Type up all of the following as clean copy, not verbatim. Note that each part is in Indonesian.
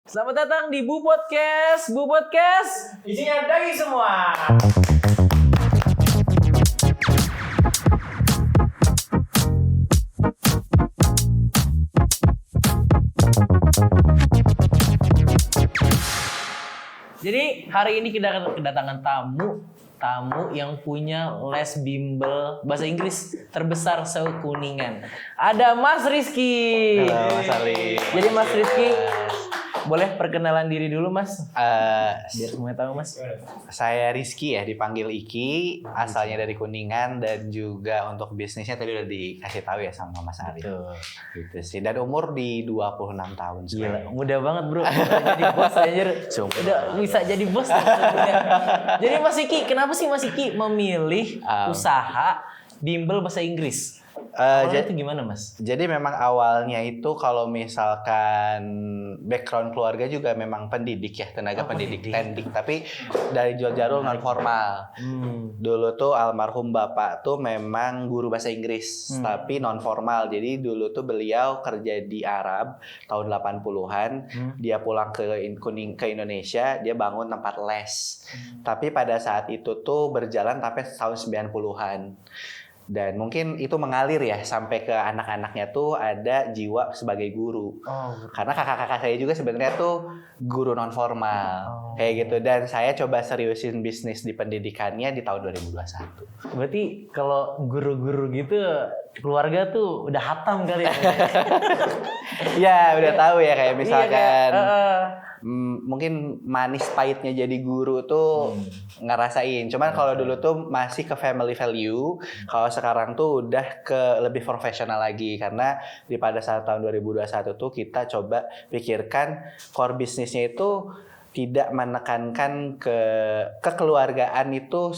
Selamat datang di Bu Podcast. Bu Podcast. Isinya daging semua. Jadi hari ini kita kedatangan tamu yang punya les bimbel bahasa Inggris terbesar se-Kuningan. Ada Mas Rizky. Halo Mas Ali. Jadi Mas Rizky, boleh perkenalan diri dulu Mas? Biar semuanya tahu Mas. Saya Rizky ya, dipanggil Iki, asalnya dari Kuningan dan juga untuk bisnisnya tadi udah dikasih tahu ya sama Mas Ari. Tuh. Gitu sih. Dan umur di 26 tahun Gila, sekarang. muda banget bro. Udah jadi bos anjir. Udah bisa jadi bos. Jadi Mas Iki, kenapa sih Mas Iki memilih usaha bimbel bahasa Inggris? Itu gimana Mas? Jadi memang awalnya itu kalau misalkan background keluarga juga memang pendidik ya, tenaga pendidik teknik, tapi dari Jogja non formal. Dulu tuh almarhum bapak tuh memang guru bahasa Inggris, tapi non formal. Jadi dulu tuh beliau kerja di Arab tahun 80-an, dia pulang ke Indonesia, dia bangun tempat les. Tapi pada saat itu tuh berjalan sampai tahun 90-an. Dan mungkin itu mengalir ya sampai ke anak-anaknya tuh ada jiwa sebagai guru. Karena kakak-kakak saya juga sebenarnya tuh guru non formal. Kayak gitu. Dan saya coba seriusin bisnis di pendidikannya di tahun 2021. Berarti kalau guru-guru gitu keluarga tuh udah hatam kali ya? Ya udah tahu ya kayak misalkan Iya, mungkin manis pahitnya jadi guru tuh ngerasain. Cuman kalau dulu tuh masih ke family value. Kalau sekarang tuh udah ke lebih profesional lagi. Karena pada saat tahun 2021 tuh kita coba pikirkan core bisnisnya itu tidak menekankan ke kekeluargaan itu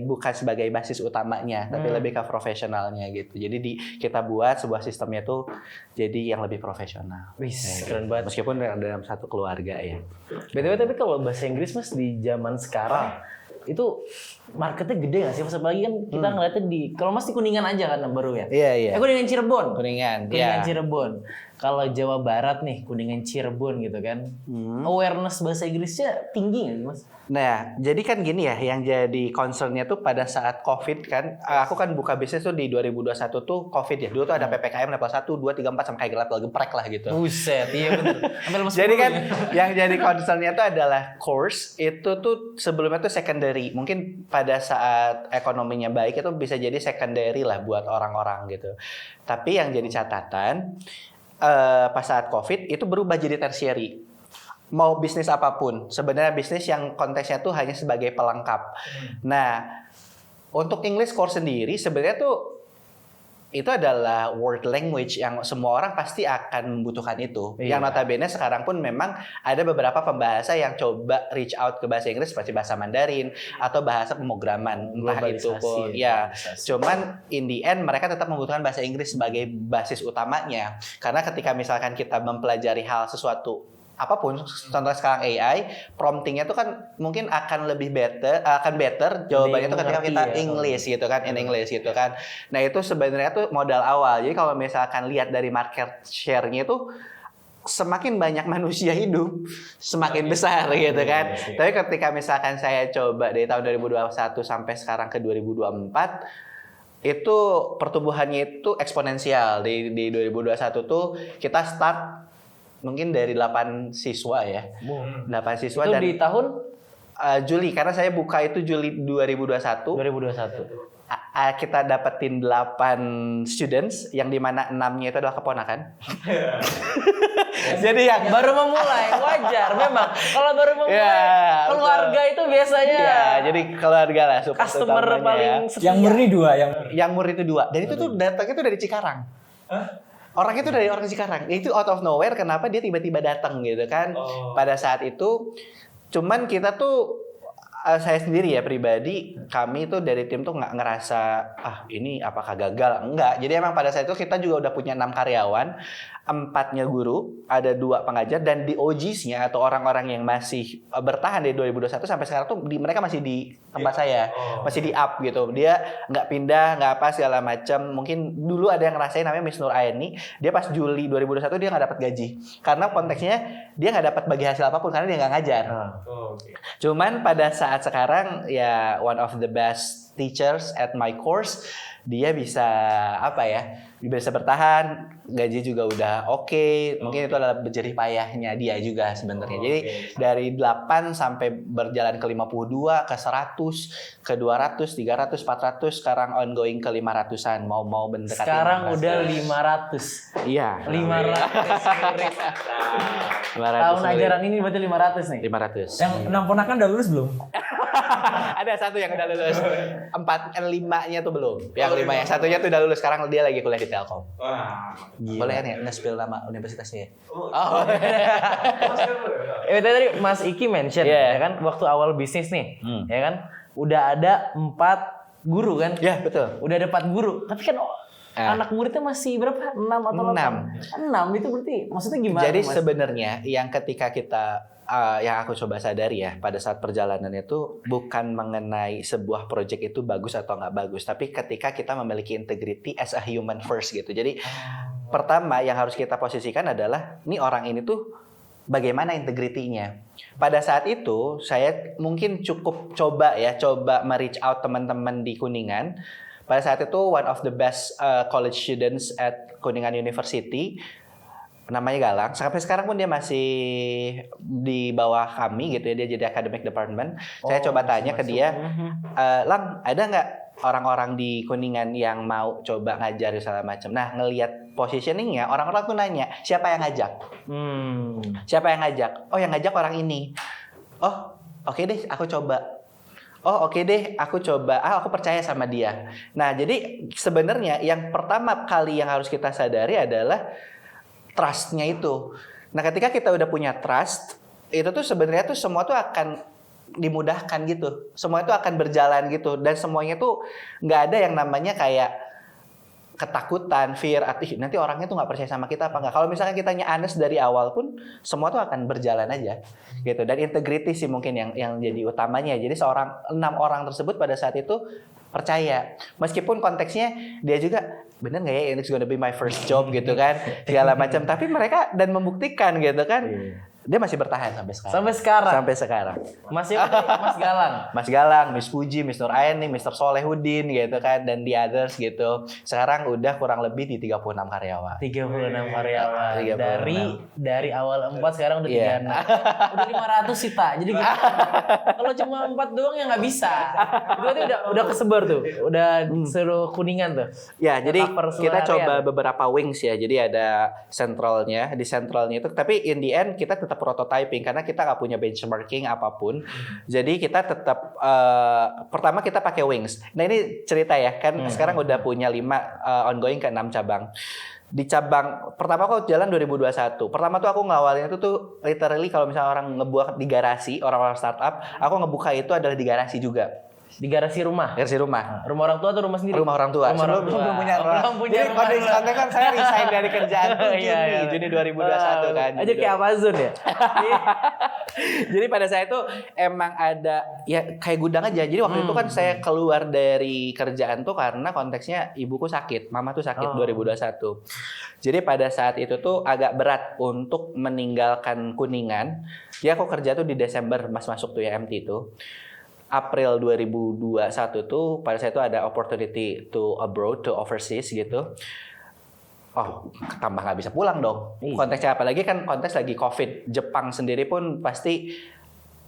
bukan sebagai basis utamanya, tapi lebih ke profesionalnya gitu. Jadi kita buat sebuah sistemnya tuh jadi yang lebih profesional. Wis, keren banget. Meskipun dalam satu keluarga ya. BTW tapi kalau bahasa Inggris Mas di zaman sekarang itu marketnya gede nggak sih? Mas apalagi kan kita ngeliatnya kalau Mas di Kuningan aja kan baru ya? Iya. Kuningan Cirebon. Kuningan Cirebon. Kalau Jawa Barat nih, Kuningan Cirebon gitu kan. Awareness bahasa Inggrisnya tinggi nggak sih Mas? Nah, jadi kan gini ya, yang jadi concernnya tuh pada saat COVID kan, aku kan buka bisnis tuh di 2021 tuh COVID ya. Dulu tuh ada PPKM level 1, 2, 3, 4 sampai kayak level geprek lah gitu. Buset, iya bener. Jadi kan yang jadi concernnya tuh adalah course itu tuh sebelumnya tuh secondary. Mungkin pada saat ekonominya baik itu bisa jadi secondary lah buat orang-orang gitu. Tapi yang jadi catatan pas saat COVID itu berubah jadi tertiary. Mau bisnis apapun, sebenarnya bisnis yang konteksnya tuh hanya sebagai pelengkap. Nah, untuk English course sendiri sebenarnya tuh itu adalah world language yang semua orang pasti akan membutuhkan itu. Yang notabene sekarang pun memang ada beberapa pembahasa yang coba reach out ke bahasa Inggris seperti bahasa Mandarin atau bahasa pemrograman, entah itu pun ya. Cuman in the end mereka tetap membutuhkan bahasa Inggris sebagai basis utamanya. Karena ketika misalkan kita mempelajari hal sesuatu apapun, contoh sekarang AI, promptingnya tuh kan mungkin akan better jawabannya tuh ketika kita English gitu kan, in English gitu kan. Nah itu sebenarnya tuh modal awal. Jadi kalau misalkan lihat dari market share-nya itu semakin banyak manusia hidup, semakin besar gitu kan. Tapi ketika misalkan saya coba dari tahun 2021 sampai sekarang ke 2024, itu pertumbuhannya itu eksponensial. Di 2021 tuh kita start mungkin dari 8 siswa ya. 8 siswa itu dan di tahun Juli, karena saya buka itu Juli 2021. Kita dapetin 8 students yang dimana 6-nya itu adalah keponakan. Jadi yang baru memulai, wajar memang. Kalau baru memulai keluarga itu biasanya jadi keluarga lah customer paling setia. Yang murni 2 yang murni itu 2. Dan itu tuh datangnya tuh dari Cikarang. Orangnya tuh dari orang Cikarang. Itu out of nowhere kenapa dia tiba-tiba datang gitu kan. Pada saat itu cuman kita tuh Saya sendiri ya pribadi, kami tuh dari tim tuh nggak ngerasa ini apakah gagal, enggak. Jadi emang pada saat itu kita juga udah punya 6 karyawan, 4-nya guru, ada 2 pengajar, dan di OGs-nya atau orang-orang yang masih bertahan dari 2021 sampai sekarang tuh mereka masih di tempat saya, masih di up gitu. Dia nggak pindah, nggak apa segala macam. Mungkin dulu ada yang ngerasain namanya Miss Nur Aini, dia pas Juli 2021 dia nggak dapat gaji karena konteksnya dia nggak dapat bagi hasil apapun karena dia nggak ngajar. Cuman pada saat sekarang ya one of the best teachers at my course, dia bisa bisa bertahan, gaji juga udah oke. Mungkin itu adalah berjerih payahnya dia juga sebenarnya. Jadi dari 8 sampai berjalan ke 52, ke 100, ke 200, 300, 400, sekarang ongoing ke 500-an. Mau mendekati. Sekarang udah 500. Iya. 500 murid. Tahun ajaran ini berarti 500 nih. 500. Yang 6 ponakan udah lulus belum? Ada 1 yang udah lulus. 5-nya tuh belum. Yang 5 yang 1-nya tuh udah lulus. Sekarang dia lagi kuliah di Telkom. Boleh kan ya nge-spill nama universitasnya ya? Tadi Mas Iki mention ya kan waktu awal bisnis nih, ya kan udah ada 4 guru kan? Ya, betul. Udah ada 4 guru. Tapi kan anak muridnya masih berapa? 6 atau 8? 6 itu berarti maksudnya gimana? Jadi Mas? sebenarnya yang ketika kita yang aku coba sadari ya pada saat perjalanan itu bukan mengenai sebuah project itu bagus atau nggak bagus, tapi ketika kita memiliki integrity as a human first gitu. Jadi pertama yang harus kita posisikan adalah nih orang ini tuh bagaimana integritinya. Pada saat itu saya mungkin cukup coba me-reach out teman-teman di Kuningan. Pada saat itu one of the best college students at Kuningan University, namanya Galang. Sampai sekarang pun dia masih di bawah kami gitu ya, dia jadi academic department. Saya coba tanya ke dia, Lang, ada nggak orang-orang di Kuningan yang mau coba ngajar segala macam. Nah, ngelihat positioningnya, orang-orang tuh nanya, siapa yang ngajak? Siapa yang ngajak? Oh, yang ngajak orang ini. Oh, oke deh, aku coba. Oh, oke deh, aku coba. Aku percaya sama dia. Nah, jadi sebenarnya yang pertama kali yang harus kita sadari adalah trust-nya itu. Nah, ketika kita udah punya trust, itu tuh sebenarnya tuh semua tuh akan dimudahkan gitu. Semua itu akan berjalan gitu. Dan semuanya tuh nggak ada yang namanya kayak ketakutan, fear, nanti orangnya tuh nggak percaya sama kita apa nggak. Kalau misalnya kitanya honest dari awal pun, semua tuh akan berjalan aja gitu. Dan integrity sih mungkin yang jadi utamanya. Jadi 6 orang tersebut pada saat itu percaya. Meskipun konteksnya dia juga bener nggak ya it's gonna be my first job gitu kan segala macam, tapi mereka dan membuktikan gitu kan dia masih bertahan sampai sekarang. Mas Galang. Mas Galang, Miss Puji, Miss Nur Aini, Mr. Solehudin gitu kan, dan the others gitu. Sekarang udah kurang lebih di 36 karyawan. 36 karyawan. 36. Dari awal 4 sekarang udah 36. Udah 500 sih, Tak. Jadi gitu. Kalau cuma 4 doang ya nggak bisa. Itu berarti udah kesebar tuh. Udah seluruh Kuningan tuh. Ya, jadi kita coba beberapa wings ya. Jadi ada centralnya, di centralnya itu, tapi in the end kita tetap prototyping karena kita nggak punya benchmarking apapun. Jadi kita tetap pertama kita pakai wings. Nah, ini cerita ya kan sekarang udah punya 5 ongoing ke 6 cabang. Di cabang pertama aku jalan 2021. Pertama tuh aku ngawalin itu tuh literally kalau misalnya orang ngebuat di garasi, orang-orang startup, aku ngebuka itu adalah di garasi juga. Di garasi rumah. Garasi rumah. Rumah orang tua atau rumah sendiri? Rumah orang tua. Rumah orang tua. Belum punya rumah. Jadi kondisi kan saya resign dari kerjaan tuh Juni 2021 kan. Aja kayak Amazon ya. Jadi pada saat itu emang ada ya kayak gudang aja. Jadi waktu itu kan saya keluar dari kerjaan tuh karena konteksnya ibuku sakit, mama tuh sakit 2021. Jadi pada saat itu tuh agak berat untuk meninggalkan Kuningan. Jadi aku kerja tuh di Desember masuk tuh ya MT itu. April 2021 tuh pada saat itu ada opportunity to abroad, to overseas gitu. Oh, tambah nggak bisa pulang dong. Konteksnya apalagi kan konteks lagi COVID. Jepang sendiri pun pasti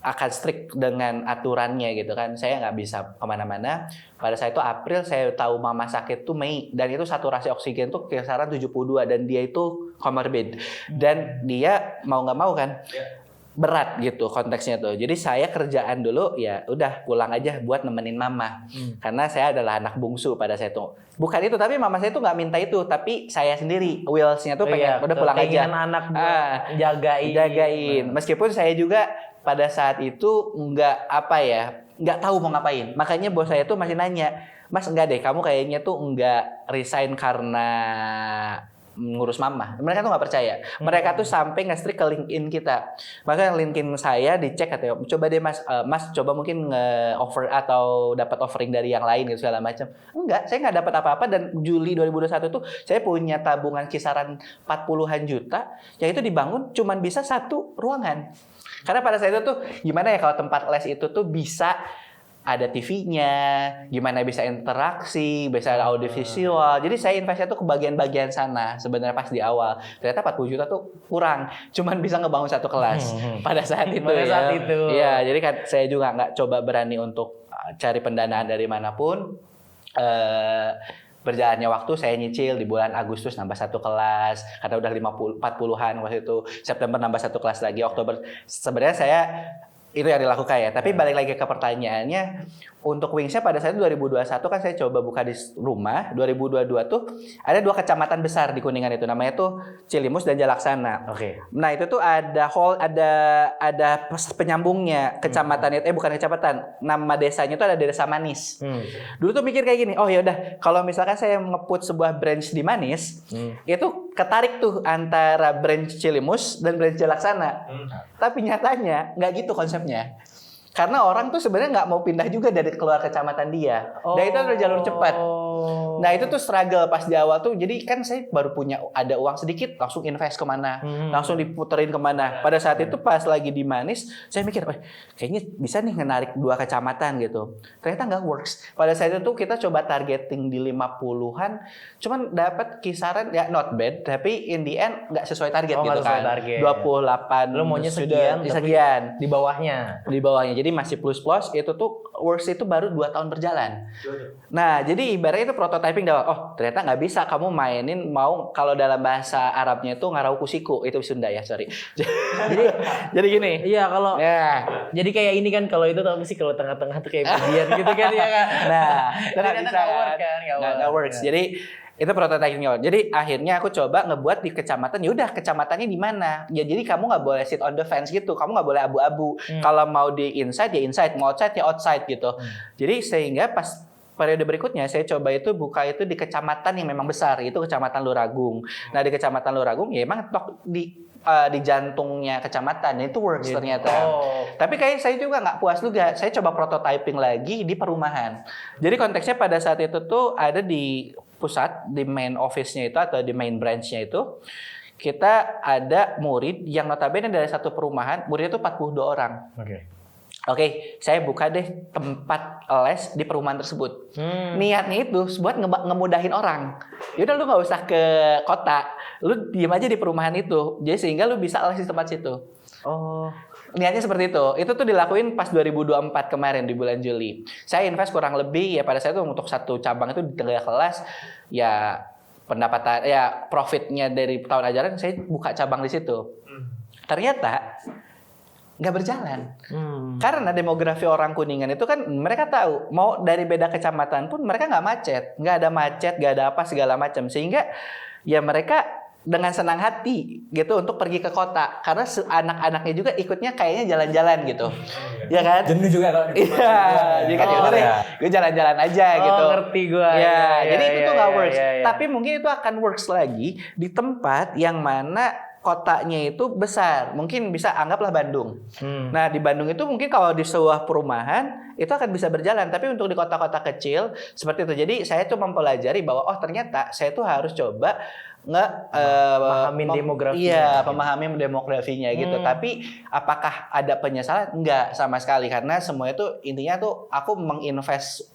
akan strict dengan aturannya gitu kan. Saya nggak bisa kemana-mana. Pada saat itu April saya tahu mama sakit tuh Mei. Dan itu saturasi oksigen tuh kisaran 72. Dan dia itu comorbid. Dan dia mau nggak mau kan. Berat gitu konteksnya tuh. Jadi saya kerjaan dulu ya udah pulang aja buat nemenin mama. Karena saya adalah anak bungsu pada saat itu. Bukan itu, tapi mama saya tuh nggak minta itu, tapi saya sendiri willsnya tuh pengen udah pulang aja. Anak jagain. Meskipun saya juga pada saat itu nggak nggak tahu mau ngapain. Makanya bos saya tuh masih nanya, Mas enggak deh, kamu kayaknya tuh nggak resign karena ngurus mama. Mereka tuh nggak percaya. Mereka tuh sampai nge-strike ke LinkedIn kita. Maka LinkedIn saya dicek katanya, coba deh Mas, Mas coba mungkin nge-offer atau dapat offering dari yang lain gitu segala macam. Enggak, saya nggak dapat apa-apa dan Juli 2021 tuh saya punya tabungan kisaran 40-an juta, yang itu dibangun cuman bisa 1 ruangan. Karena pada saat itu tuh gimana ya kalau tempat les itu tuh bisa ada TV-nya, gimana bisa interaksi, bisa ada audiovisual. Jadi saya investnya tuh ke bagian-bagian sana sebenarnya pas di awal. Ternyata 40 juta tuh kurang, cuman bisa ngebangun 1 kelas pada saat itu. Iya, jadi kan saya juga nggak coba berani untuk cari pendanaan dari manapun. Berjalannya waktu saya nyicil di bulan Agustus nambah 1 kelas karena udah 40-an waktu itu. September nambah 1 kelas lagi, Oktober. Sebenarnya saya itu yang dilakukan ya. Tapi balik lagi ke pertanyaannya, untuk Wings-nya pada saat itu 2021 kan saya coba buka di rumah. 2022 tuh ada 2 kecamatan besar di Kuningan itu, namanya tuh Cilimus dan Jalaksana. Oke. Nah itu tuh ada penyambungnya kecamatan itu, bukan kecamatan, nama desanya tuh ada Desa Manis. Dulu tuh mikir kayak gini, oh ya udah kalau misalkan saya nge-put sebuah branch di Manis, itu ketarik tuh antara branch Cilimus dan branch Jalaksana. Tapi nyatanya nggak gitu konsepnya. Karena orang tuh sebenarnya nggak mau pindah juga dari keluar kecamatan dia. Dan itu ada jalur cepat. Nah itu tuh struggle pas di awal tuh. Jadi kan saya baru punya ada uang sedikit, langsung invest kemana, langsung diputerin kemana. Pada saat itu pas lagi di Manis, saya mikir, kayaknya bisa nih menarik 2 kecamatan gitu. Ternyata nggak works. Pada saat itu kita coba targeting di 50-an, cuman dapat kisaran ya not bad, tapi in the end nggak sesuai target gitu kan. Target. 28. Lo maunya sekian, sekian. Di bawahnya. Jadi masih plus-plus, itu tuh works itu baru 2 tahun berjalan. Nah, jadi ibaratnya itu prototyping dah. Oh, ternyata nggak bisa kamu mainin mau kalau dalam bahasa Arabnya itu ngarau kusiku, itu Sunda ya, sorry. jadi gini. Iya, kalau jadi kayak ini kan kalau itu tapi sih kalau tengah-tengah tuh kayak bagian gitu kan ya kan. Nah, ternyata nggak works. Jadi itu prototyping. Jadi akhirnya aku coba ngebuat di kecamatan. Ya udah, kecamatannya di mana? Ya jadi kamu nggak boleh sit on the fence gitu. Kamu nggak boleh abu-abu. Kalau mau di inside ya inside, mau outside ya outside gitu. Jadi sehingga pas periode berikutnya saya coba itu buka itu di kecamatan yang memang besar, itu kecamatan Luragung. Nah di kecamatan Luragung ya emang di jantungnya kecamatan itu works ternyata. Tapi kayak saya juga nggak puas juga. Saya coba prototyping lagi di perumahan. Jadi konteksnya pada saat itu tuh ada di pusat, di main office-nya itu atau di main branch-nya itu, kita ada murid yang notabene dari satu perumahan, muridnya itu 42 orang. Oke, saya buka deh tempat les di perumahan tersebut. Niatnya itu buat ngemudahin orang. Yaudah lu nggak usah ke kota, lu diem aja di perumahan itu. Jadi sehingga lu bisa les di tempat situ. Niatnya seperti itu. Itu tuh dilakuin pas 2024 kemarin di bulan Juli. Saya invest kurang lebih ya pada saat itu untuk 1 cabang itu di 3 kelas ya pendapatan ya profitnya dari tahun ajaran saya buka cabang di situ. Ternyata nggak berjalan. Karena demografi orang Kuningan itu kan mereka tahu mau dari beda kecamatan pun mereka nggak macet, nggak ada apa segala macam, sehingga ya mereka dengan senang hati gitu untuk pergi ke kota karena anak-anaknya juga ikutnya kayaknya jalan-jalan gitu. Ya kan? Jenuh juga kalau iya, jadi kan gue jalan-jalan aja gitu. Ngerti gue. Jadi itu tuh nggak works. Tapi mungkin itu akan works lagi di tempat yang mana kotanya itu besar. Mungkin bisa anggaplah Bandung. Nah, di Bandung itu mungkin kalau di sebuah perumahan itu akan bisa berjalan, tapi untuk di kota-kota kecil seperti itu. Jadi saya tuh mempelajari bahwa ternyata saya tuh harus coba pemahamin demografinya. Iya, pemahamin demografinya gitu. Tapi apakah ada penyesalan? Enggak sama sekali, karena semua itu intinya tuh aku menginvest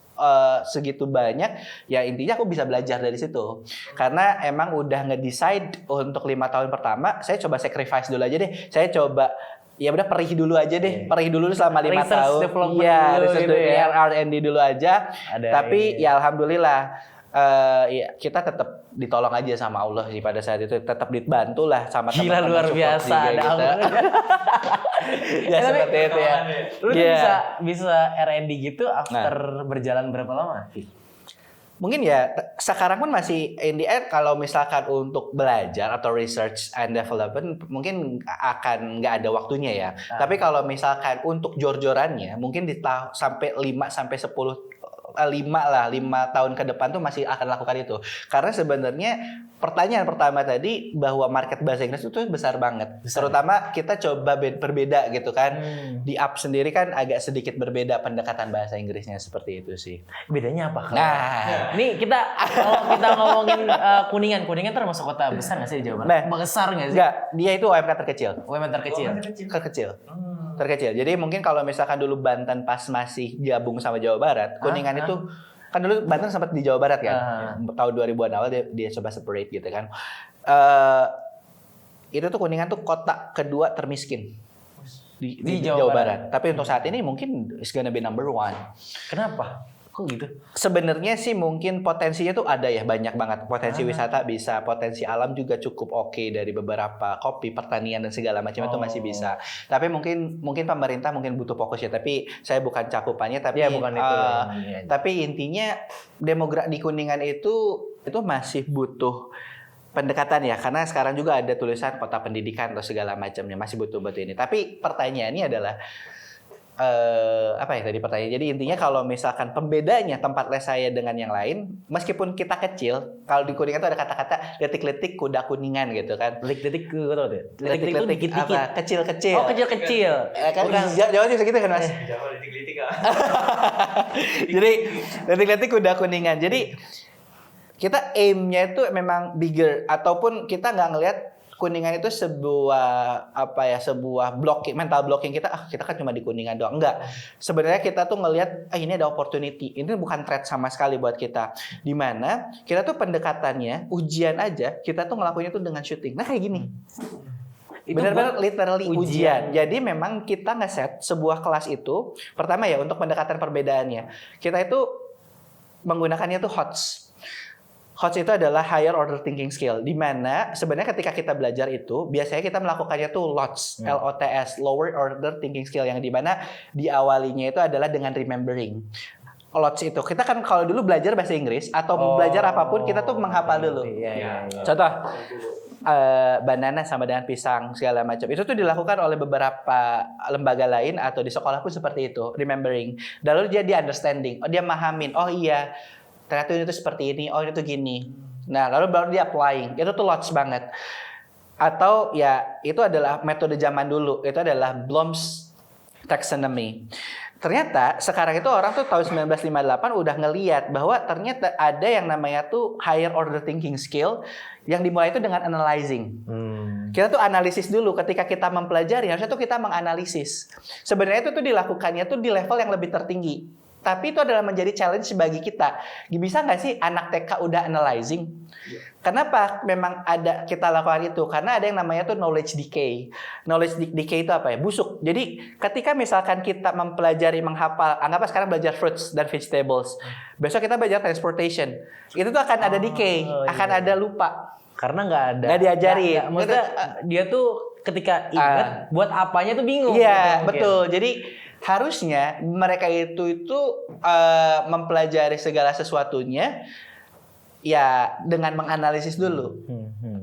segitu banyak, ya intinya aku bisa belajar dari situ. Karena emang udah nge-decide untuk 5 tahun pertama, saya coba sacrifice dulu aja deh. Saya coba ya udah perih dulu aja deh. Perih dulu selama 5 tahun. Iya, R&D dulu aja. Tapi ya alhamdulillah ya kita tetap ditolong aja sama Allah sih pada saat itu, tetap dibantu lah sama teman-teman. Gila, luar biasa ada gitu. Ya seperti itu ya. Lu bisa R&D gitu after berjalan berapa lama? Mungkin ya sekarang pun masih in the end kalau misalkan untuk belajar atau research and development mungkin akan nggak ada waktunya ya. Tapi kalau misalkan untuk jor-jorannya mungkin sampai 5 sampai 5 tahun ke depan tuh masih akan lakukan itu. Karena sebenarnya pertanyaan pertama tadi bahwa market bahasa Inggris itu besar banget. Terutama kita coba berbeda gitu kan. Di Up sendiri kan agak sedikit berbeda pendekatan bahasa Inggrisnya seperti itu sih. Bedanya apa? Nah, ini kalau kita ngomongin Kuningan termasuk kota besar nggak sih di Jawa Barat? Besar nggak sih? Enggak, dia itu UMK terkecil. UMK terkecil. Terkecil. Jadi mungkin kalau misalkan dulu Banten pas masih gabung sama Jawa Barat, Kuningan itu kan dulu Banten sempat di Jawa Barat kan. Tahun 2000-an awal dia coba separate gitu kan. Itu tuh Kuningan tuh kota kedua termiskin di Jawa Barat. Tapi untuk saat ini mungkin it's gonna be number 1. Kenapa? Kok gitu? Sebenarnya sih mungkin potensinya tuh ada ya, banyak banget. Potensi wisata bisa, potensi alam juga cukup oke dari beberapa kopi, pertanian dan segala macam itu masih bisa. Tapi mungkin pemerintah mungkin butuh fokus ya. Tapi saya bukan cakupannya, tapi bukan itu. Tapi intinya di Kuningan itu masih butuh pendekatan ya, karena sekarang juga ada tulisan kota pendidikan atau segala macamnya, masih butuh ini. Tapi pertanyaannya adalah apa ya tadi pertanyaan. Jadi intinya kalau misalkan pembedanya tempat les saya dengan yang lain, meskipun kita kecil, kalau di Kuningan itu ada kata-kata letik-letik kuda Kuningan gitu kan. Letik-letik gue tau deh. Letik-letik apa? Kecil-kecil. Oh, kecil-kecil. Kan Jawa juga segitu kan, Mas? Jawa letik-letik kan. Jadi letik-letik kuda Kuningan. Jadi kita aim-nya itu memang bigger, ataupun kita nggak ngelihat Kuningan itu sebuah mental blocking kita. Kita kan cuma di Kuningan doang. Enggak. Sebenarnya kita tuh ngelihat ini ada opportunity. Ini bukan threat sama sekali buat kita. Di mana kita tuh pendekatannya ujian aja, kita tuh ngelakuinnya tuh dengan syuting. Nah, kayak gini. Benar-benar literally ujian. Jadi memang kita ngeset sebuah kelas itu, pertama ya untuk pendekatan perbedaannya. Kita itu menggunakannya tuh HOTS. HOTS itu adalah higher order thinking skill, di mana sebenarnya ketika kita belajar itu biasanya kita melakukannya tuh LOTS, LOTS, lower order thinking skill, yang di mana diawalinya itu adalah dengan remembering. LOTS itu kita kan kalau dulu belajar bahasa Inggris atau belajar apapun kita tuh menghafal dulu. Contoh banana sama dengan pisang segala macam. Itu tuh dilakukan oleh beberapa lembaga lain atau di sekolah pun seperti itu, remembering. Lalu dia understanding, dia mahamin. Oh iya, ternyata ini tuh seperti ini, oh ini tuh gini. Nah, lalu baru dia applying. Itu tuh lots banget. Atau ya, itu adalah metode zaman dulu. Itu adalah Bloom's taxonomy. Ternyata sekarang itu orang tuh tahun 1958 udah ngeliat bahwa ternyata ada yang namanya tuh higher order thinking skill yang dimulai itu dengan analyzing. Kita tuh analisis dulu ketika kita mempelajari, harusnya tuh kita menganalisis. Sebenarnya itu tuh dilakukannya tuh di level yang lebih tertinggi. Tapi itu adalah menjadi challenge bagi kita. Bisa nggak sih anak TK udah analyzing? Kenapa memang ada kita lakukan itu? Karena ada yang namanya tuh knowledge decay. Knowledge decay itu apa ya? Busuk. Jadi ketika misalkan kita mempelajari, menghafal, anggaplah sekarang belajar fruits dan vegetables. Besok kita belajar transportation. Itu tuh akan ada decay, akan ada lupa. Karena nggak ada. Nggak diajari. Maksudnya dia tuh ketika ingat buat apanya tuh bingung. Iya, gitu, betul. Jadi harusnya mereka itu mempelajari segala sesuatunya ya dengan menganalisis dulu.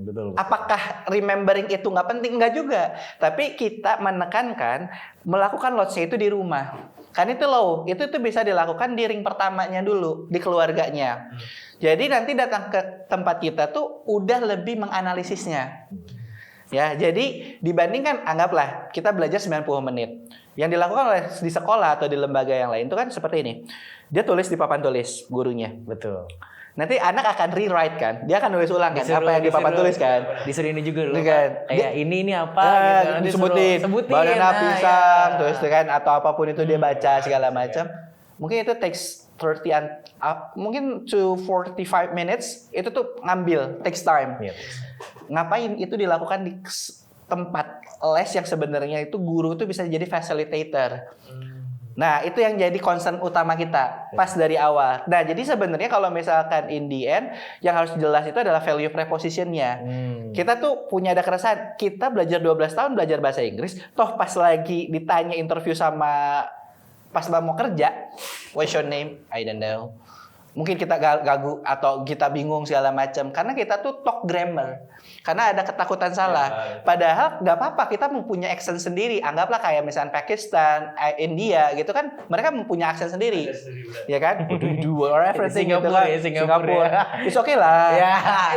Betul. Apakah remembering itu nggak penting? Nggak juga. Tapi kita menekankan melakukan lots-nya itu di rumah. Kan itu loh, itu bisa dilakukan di ring pertamanya dulu, di keluarganya. Jadi nanti datang ke tempat kita tuh udah lebih menganalisisnya. Ya, jadi dibandingkan anggaplah kita belajar 90 menit. Yang dilakukan oleh di sekolah atau di lembaga yang lain itu kan seperti ini. Dia tulis di papan tulis gurunya. Betul. Nanti anak akan rewrite kan. Dia akan nulis ulang kan apa yang di papan tulis kan. Disuruh ini juga dulu. Kan? Kayak ini apa gitu. Disebutin. Banana, pisang, terus kan atau apapun itu dia baca segala macam. Mungkin itu takes 30 mungkin to 45 minutes itu tuh ngambil, takes time. Ngapain itu dilakukan di tempat les yang sebenarnya itu guru itu bisa jadi facilitator. Nah, itu yang jadi concern utama kita pas dari awal. Nah, jadi sebenarnya kalau misalkan in the end yang harus jelas itu adalah value preposition-nya. Kita tuh punya ada keresahan, kita belajar 12 tahun belajar bahasa Inggris, toh pas lagi ditanya interview sama pas mau kerja, what's your name? I don't know. mungkin kita gagu atau kita bingung segala macam karena kita tuh talk grammar. Karena ada ketakutan salah. Padahal nggak apa-apa, kita mempunyai accent sendiri. Anggaplah kayak misalnya Pakistan, India gitu kan, mereka mempunyai accent sendiri. Ya kan? Do or everything gitu kan. Singapura. It's okay lah.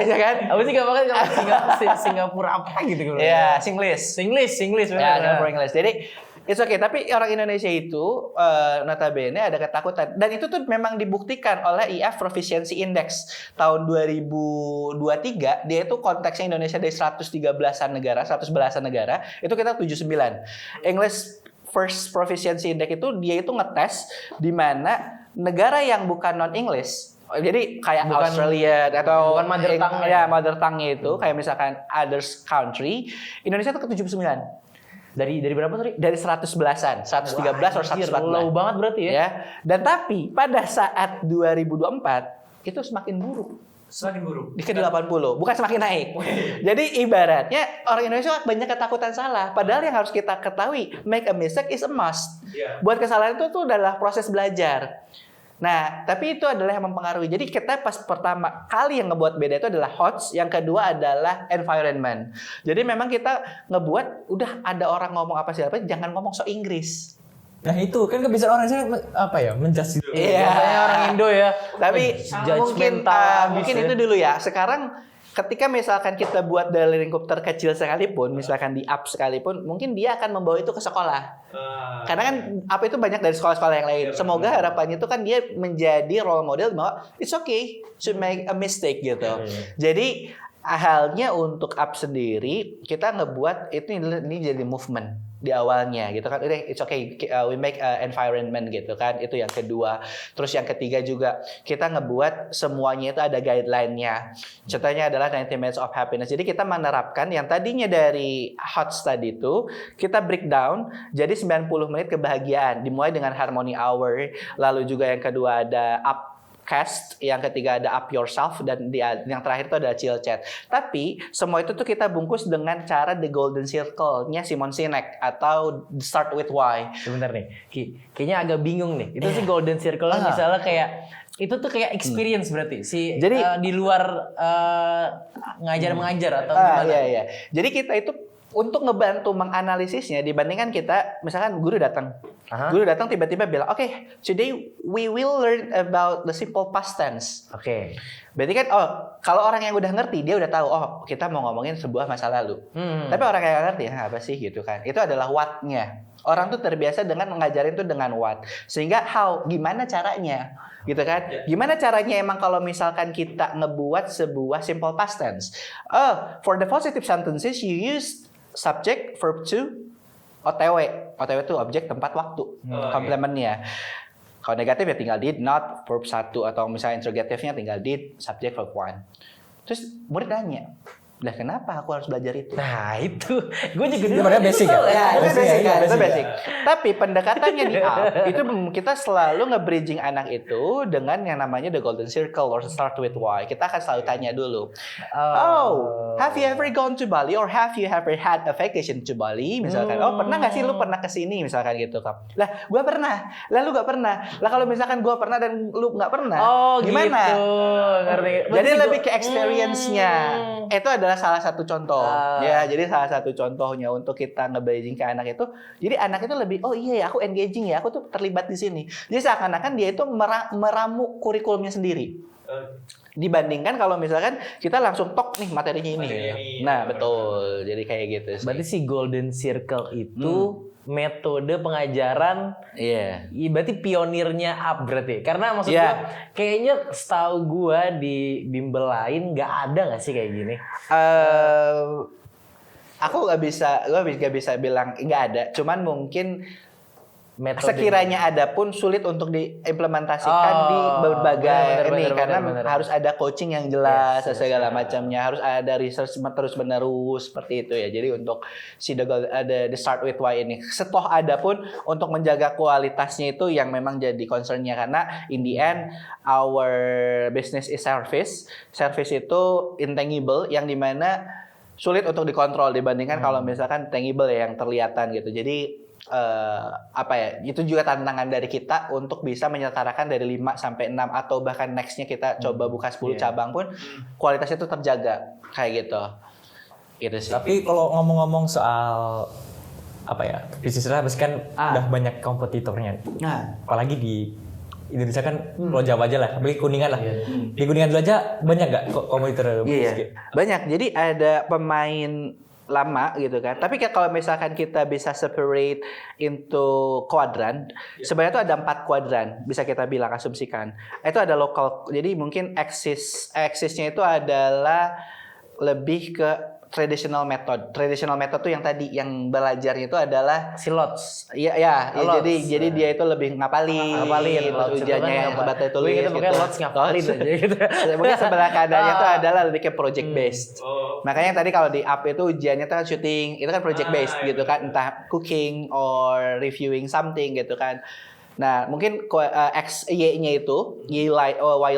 Ya kan? Apa sih nggak banget kalau Singapura apa gitu? Ya, Singlish. Ya, Singapura English. Jadi it's okay, tapi orang Indonesia itu notabene ada ketakutan. Dan itu tuh memang dibuktikan oleh IF Proficiency Index tahun 2023. Dia itu konteksnya Indonesia dari 113-an negara, 111-an negara, itu kita 79. English First Proficiency Index itu dia itu ngetes di mana negara yang bukan non-English, jadi kayak Australia atau bukan mother tongue ya mother tongue itu kayak misalkan others country, Indonesia tuh ke 79. Dari berapa tadi? Dari 111-an, 113 atau 114. Low banget berarti ya. Dan tapi pada saat 2024 itu semakin buruk. Di ke 80, bukan semakin naik. Jadi ibaratnya orang Indonesia banyak ketakutan salah. Padahal yang harus kita ketahui, make a mistake is a must. Buat kesalahan itu tuh adalah proses belajar. Nah, tapi itu adalah yang mempengaruhi. Jadi kita pas pertama kali yang ngebuat beda itu adalah HOTS, yang kedua adalah environment. Jadi memang kita ngebuat udah ada orang ngomong apa siapa, jangan ngomong sok Inggris. Nah itu kan kebiasaan orang Indonesia apa ya, menjudge. Iya, orang Indo ya. Tapi mungkin ya. itu dulu ya. Sekarang ketika misalkan kita buat dari lingkup terkecil sekalipun, misalkan di up sekalipun, mungkin dia akan membawa itu ke sekolah. Karena kan apa itu banyak dari sekolah-sekolah yang lain. Semoga harapannya itu kan dia menjadi role model bahwa it's okay to make a mistake gitu. Jadi halnya untuk up sendiri, kita ngebuat ini jadi movement di awalnya gitu kan. It's okay, we make environment gitu kan. Itu yang kedua. Terus yang ketiga juga kita ngebuat semuanya itu ada guideline-nya. Contohnya adalah 90 minutes of happiness. Jadi kita menerapkan yang tadinya dari HOTS tadi itu kita breakdown jadi 90 menit kebahagiaan. Dimulai dengan harmony hour, lalu juga yang kedua ada Upcast, yang ketiga ada Up Yourself, dan yang terakhir itu adalah Chill Chat. Tapi semua itu tuh kita bungkus dengan cara The Golden Circle-nya Simon Sinek atau Start with Why. Sebentar nih, kayaknya agak bingung nih. Itu sih Golden Circle misalnya kayak itu tuh kayak experience berarti jadi di luar ngajar-mengajar atau gimana? Iya. Jadi kita itu untuk ngebantu menganalisisnya dibandingkan kita misalkan guru datang. Guru datang tiba-tiba bilang, "Oke, today we will learn about the simple past tense." Oke. Berarti kan kalau orang yang udah ngerti dia udah tahu kita mau ngomongin sebuah masa lalu. Tapi orang yang nggak ngerti apa sih gitu kan. Itu adalah what-nya. Orang tuh terbiasa dengan mengajarin tuh dengan what. Sehingga gimana caranya? Gitu kan? Gimana caranya emang kalau misalkan kita ngebuat sebuah simple past tense. For the positive sentences you use subject, verb to, OTW. OTW itu objek, tempat, waktu. Komplementnya. Kalau negatif ya tinggal did, not, verb 1. Atau misalnya interrogatifnya tinggal did, subject, verb 1. Terus murid nanya, "Lah kenapa aku harus belajar itu?" Nah itu, gue juga dulu. Sebenarnya basic ya? Itu basic. Tapi pendekatannya di up, itu kita selalu nge-bridging anak itu dengan yang namanya the golden circle or start with why. Kita akan selalu tanya dulu. Have you ever gone to Bali or have you ever had a vacation to Bali? Misalkan, pernah nggak sih lu pernah kesini? Misalkan gitu kan. Lah, gue pernah. Lah, lu nggak pernah. Lah, kalau misalkan gue pernah dan lu nggak pernah, gimana? Gitu. Ngerti. Jadi lebih ke experience-nya. Itu adalah salah satu contoh. Ya, jadi salah satu contohnya untuk kita nge-bridging ke anak itu. Jadi anak itu lebih, iya ya, aku engaging ya, aku tuh terlibat di sini. Jadi seakan-akan dia itu meramu kurikulumnya sendiri. Dibandingkan kalau misalkan kita langsung tok nih materinya ini. Nah, betul. Jadi kayak gitu sih. Berarti si Golden Circle itu metode pengajaran, berarti pionirnya up berarti. Karena maksud gue, kayaknya setahu gue di bimbel lain nggak ada nggak sih kayak gini? Aku gue nggak bisa bilang nggak ada. Cuman mungkin metode sekiranya ada pun sulit untuk diimplementasikan di berbagai karena harus ada coaching yang jelas segala macamnya, harus ada research terus-menerus seperti itu ya. Jadi untuk ada the start with why ini setoh ada pun untuk menjaga kualitasnya itu yang memang jadi concernnya, karena in the end our business is service itu intangible yang dimana sulit untuk dikontrol dibandingkan kalau misalkan tangible ya yang terlihatan gitu. Jadi apa ya, itu juga tantangan dari kita untuk bisa menyetarakan dari 5 sampai 6 atau bahkan nextnya kita coba buka 10 cabang pun kualitasnya itu terjaga kayak gitu. Gitu sih. Tapi kalau ngomong-ngomong soal apa ya, bisnis Rabas kan udah banyak kompetitornya. Nah, Apalagi di Indonesia kan Pulau Jawa aja lah, apalagi Kuningan lah. Di Kuningan dulu aja banyak nggak kompetitor? iya, banyak. Jadi ada pemain lama gitu kan. Tapi kalau misalkan kita bisa separate into kuadran, sebenarnya itu ada 4 kuadran bisa kita bilang asumsikan. Itu ada lokal. Jadi mungkin axisnya itu adalah lebih ke traditional method. Traditional method tuh yang tadi yang belajarnya itu adalah Silots. Iya, jadi dia itu lebih ngapalin Lots ujiannya yang baca tulis gitu. Pokoknya lots ngapalin aja gitu. Mungkin sebelah kanannya itu adalah lebih ke project based. Makanya tadi kalau di up itu ujiannya tuh kan shooting, itu kan project based gitu kan, entah cooking or reviewing something gitu kan. Nah, mungkin X Y-nya itu, Y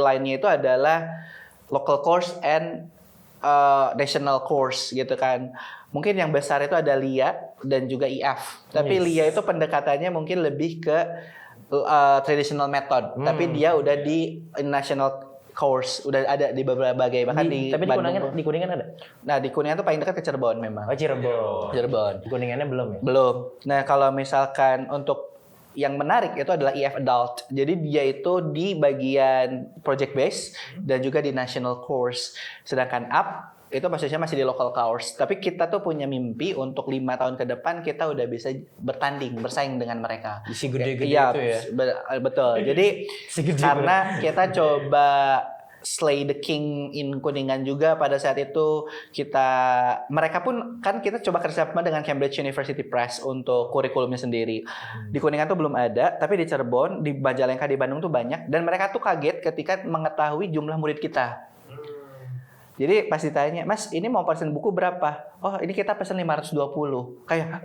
line-nya itu adalah local course and national course gitu kan. Mungkin yang besar itu ada LIA dan juga IF. Tapi LIA itu pendekatannya mungkin lebih ke traditional method. Tapi dia udah di national course, udah ada di berbagai bahkan di Tapi di Kuningan ada. Nah, di Kuningan tuh paling dekat ke Cirebon memang. Oh, Cirebon. Di Kuningannya belum ya? Belum. Nah, kalau misalkan untuk yang menarik itu adalah EF Adult. Jadi dia itu di bagian project base dan juga di national course. Sedangkan up itu maksudnya masih di local course. Tapi kita tuh punya mimpi untuk 5 tahun ke depan kita udah bisa bersaing dengan mereka. Si gede-gede Iya, itu ya. Betul. Jadi Segede karena kita coba Slay the King in Kuningan juga pada saat itu mereka pun kan kita coba kerjasama dengan Cambridge University Press untuk kurikulumnya sendiri. Di Kuningan tuh belum ada, tapi di Cirebon, di Majalengka, di Bandung tuh banyak dan mereka tuh kaget ketika mengetahui jumlah murid kita. Jadi pas ditanya, "Mas, ini mau pesen buku berapa?" "Oh, ini kita pesen 520." Kayak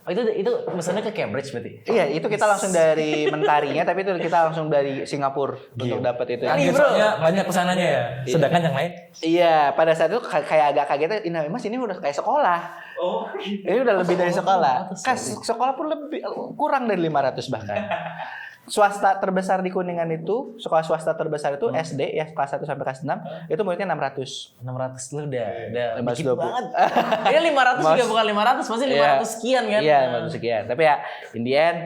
Oh, itu pesannya ke Cambridge berarti? iya, itu kita langsung dari Mentarinya, tapi itu kita langsung dari Singapura untuk dapat itu. Kan biasanya banyak pesanannya ya. Sedangkan yang lain Iya, pada saat itu kayak agak kaget. Mas, ini udah kayak sekolah. Oh, ini udah lebih dari sekolah. Sekolah pun lebih kurang dari 500 bahkan. Swasta terbesar di Kuningan itu, sekolah swasta terbesar itu SD ya, kelas 1 sampai kelas 6, itu muridnya 600. 600 lu udah dikit 520. banget. Ini 500 juga bukan 500, pasti 500 sekian kan? Iya, 500 sekian. Tapi ya, in the end,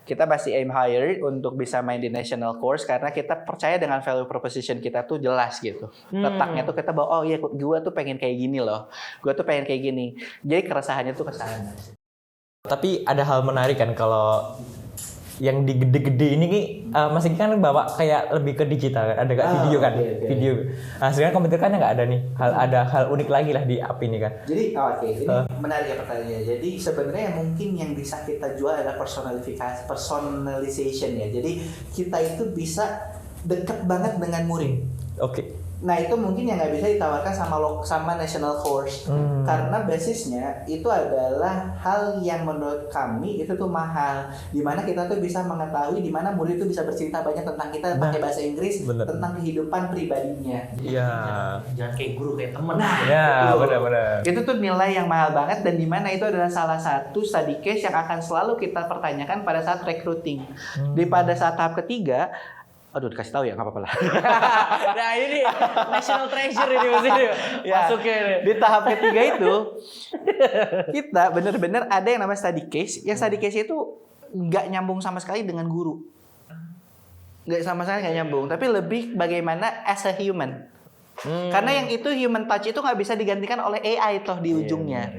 kita pasti aim higher untuk bisa main di national course karena kita percaya dengan value proposition kita tuh jelas gitu. Letaknya tuh kita bawa, oh iya, gue tuh pengen kayak gini loh. Gue tuh pengen kayak gini. Jadi keresahannya tuh kesana. Tapi ada hal menarik kan kalau yang di gede-gede ini Mas Iki kan bawa kayak lebih ke digital kan, ada kayak video kan, video. Nah sekarang komputer kan nggak ada nih, ada hal unik lagi lah di app ini kan. Jadi ini menarik ya pertanyaannya. Jadi sebenarnya mungkin yang bisa kita jual adalah personalization ya. Jadi kita itu bisa dekat banget dengan murid. Oke. Nah itu mungkin yang nggak bisa ditawarkan sama national course karena basisnya itu adalah hal yang menurut kami itu tuh mahal, dimana kita tuh bisa mengetahui dimana murid itu bisa bercerita banyak tentang kita pakai bahasa Inggris, tentang kehidupan pribadinya. Iya. Jangan kayak guru, kayak temen. Iya, benar-benar. Itu tuh nilai yang mahal banget dan dimana itu adalah salah satu study case yang akan selalu kita pertanyakan pada saat recruiting. Di pada saat tahap ketiga. Aduh, dikasih tahu ya, nggak apa-apa lah. Nah ini national treasure ini maksudnya. Masuknya ini. Di tahap ketiga itu, kita benar-benar ada yang namanya study case. Yang study case itu nggak nyambung sama sekali dengan guru. Nggak sama sekali nggak nyambung. Tapi lebih bagaimana as a human. Karena yang itu human touch itu nggak bisa digantikan oleh AI toh di ujungnya.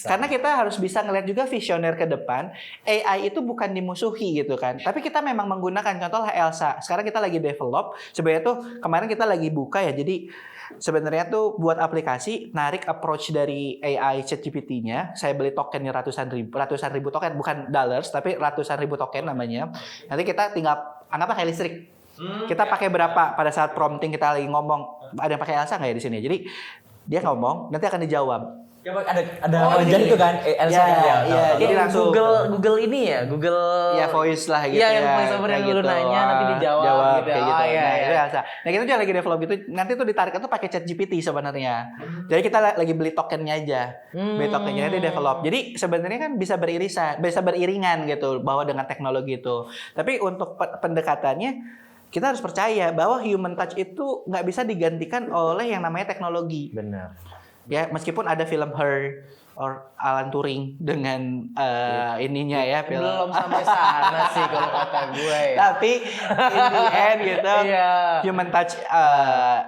Karena kita harus bisa ngeliat juga visioner ke depan. AI itu bukan dimusuhi gitu kan. Tapi kita memang menggunakan contoh lah Elsa. Sekarang kita lagi develop. Sebenarnya tuh kemarin kita lagi buka ya. Jadi sebenarnya tuh buat aplikasi narik approach dari AI ChatGPT-nya. Saya beli tokennya ratusan ribu token, bukan dollars tapi ratusan ribu token namanya. Nanti kita tinggal anggap pakai listrik. Kita pakai berapa pada saat prompting kita lagi ngomong, ada yang pakai Elsa nggak ya di sini? Jadi dia ngomong, nanti akan dijawab. Coba ada wajah itu kan, Elsa jadi langsung Google ini ya, Google ya voice lah gitu ya. Iya, yang voice over yang lu nanya nanti dijawab gitu. Kayak gitu. Iya. Itu Elsa. Nah, kita juga lagi develop itu, nanti tuh ditarik itu pakai ChatGPT sebenarnya. Jadi kita lagi beli tokennya aja. Beli tokennya nanti develop. Jadi sebenarnya kan bisa beriringan gitu bahwa dengan teknologi itu. Tapi untuk pendekatannya kita harus percaya bahwa human touch itu nggak bisa digantikan oleh yang namanya teknologi. Benar. Ya, meskipun ada film Her or Alan Turing dengan ininya ya film. Belum sampai sana sih kalau kata gue ya. Tapi in the end gitu, Iya. human touch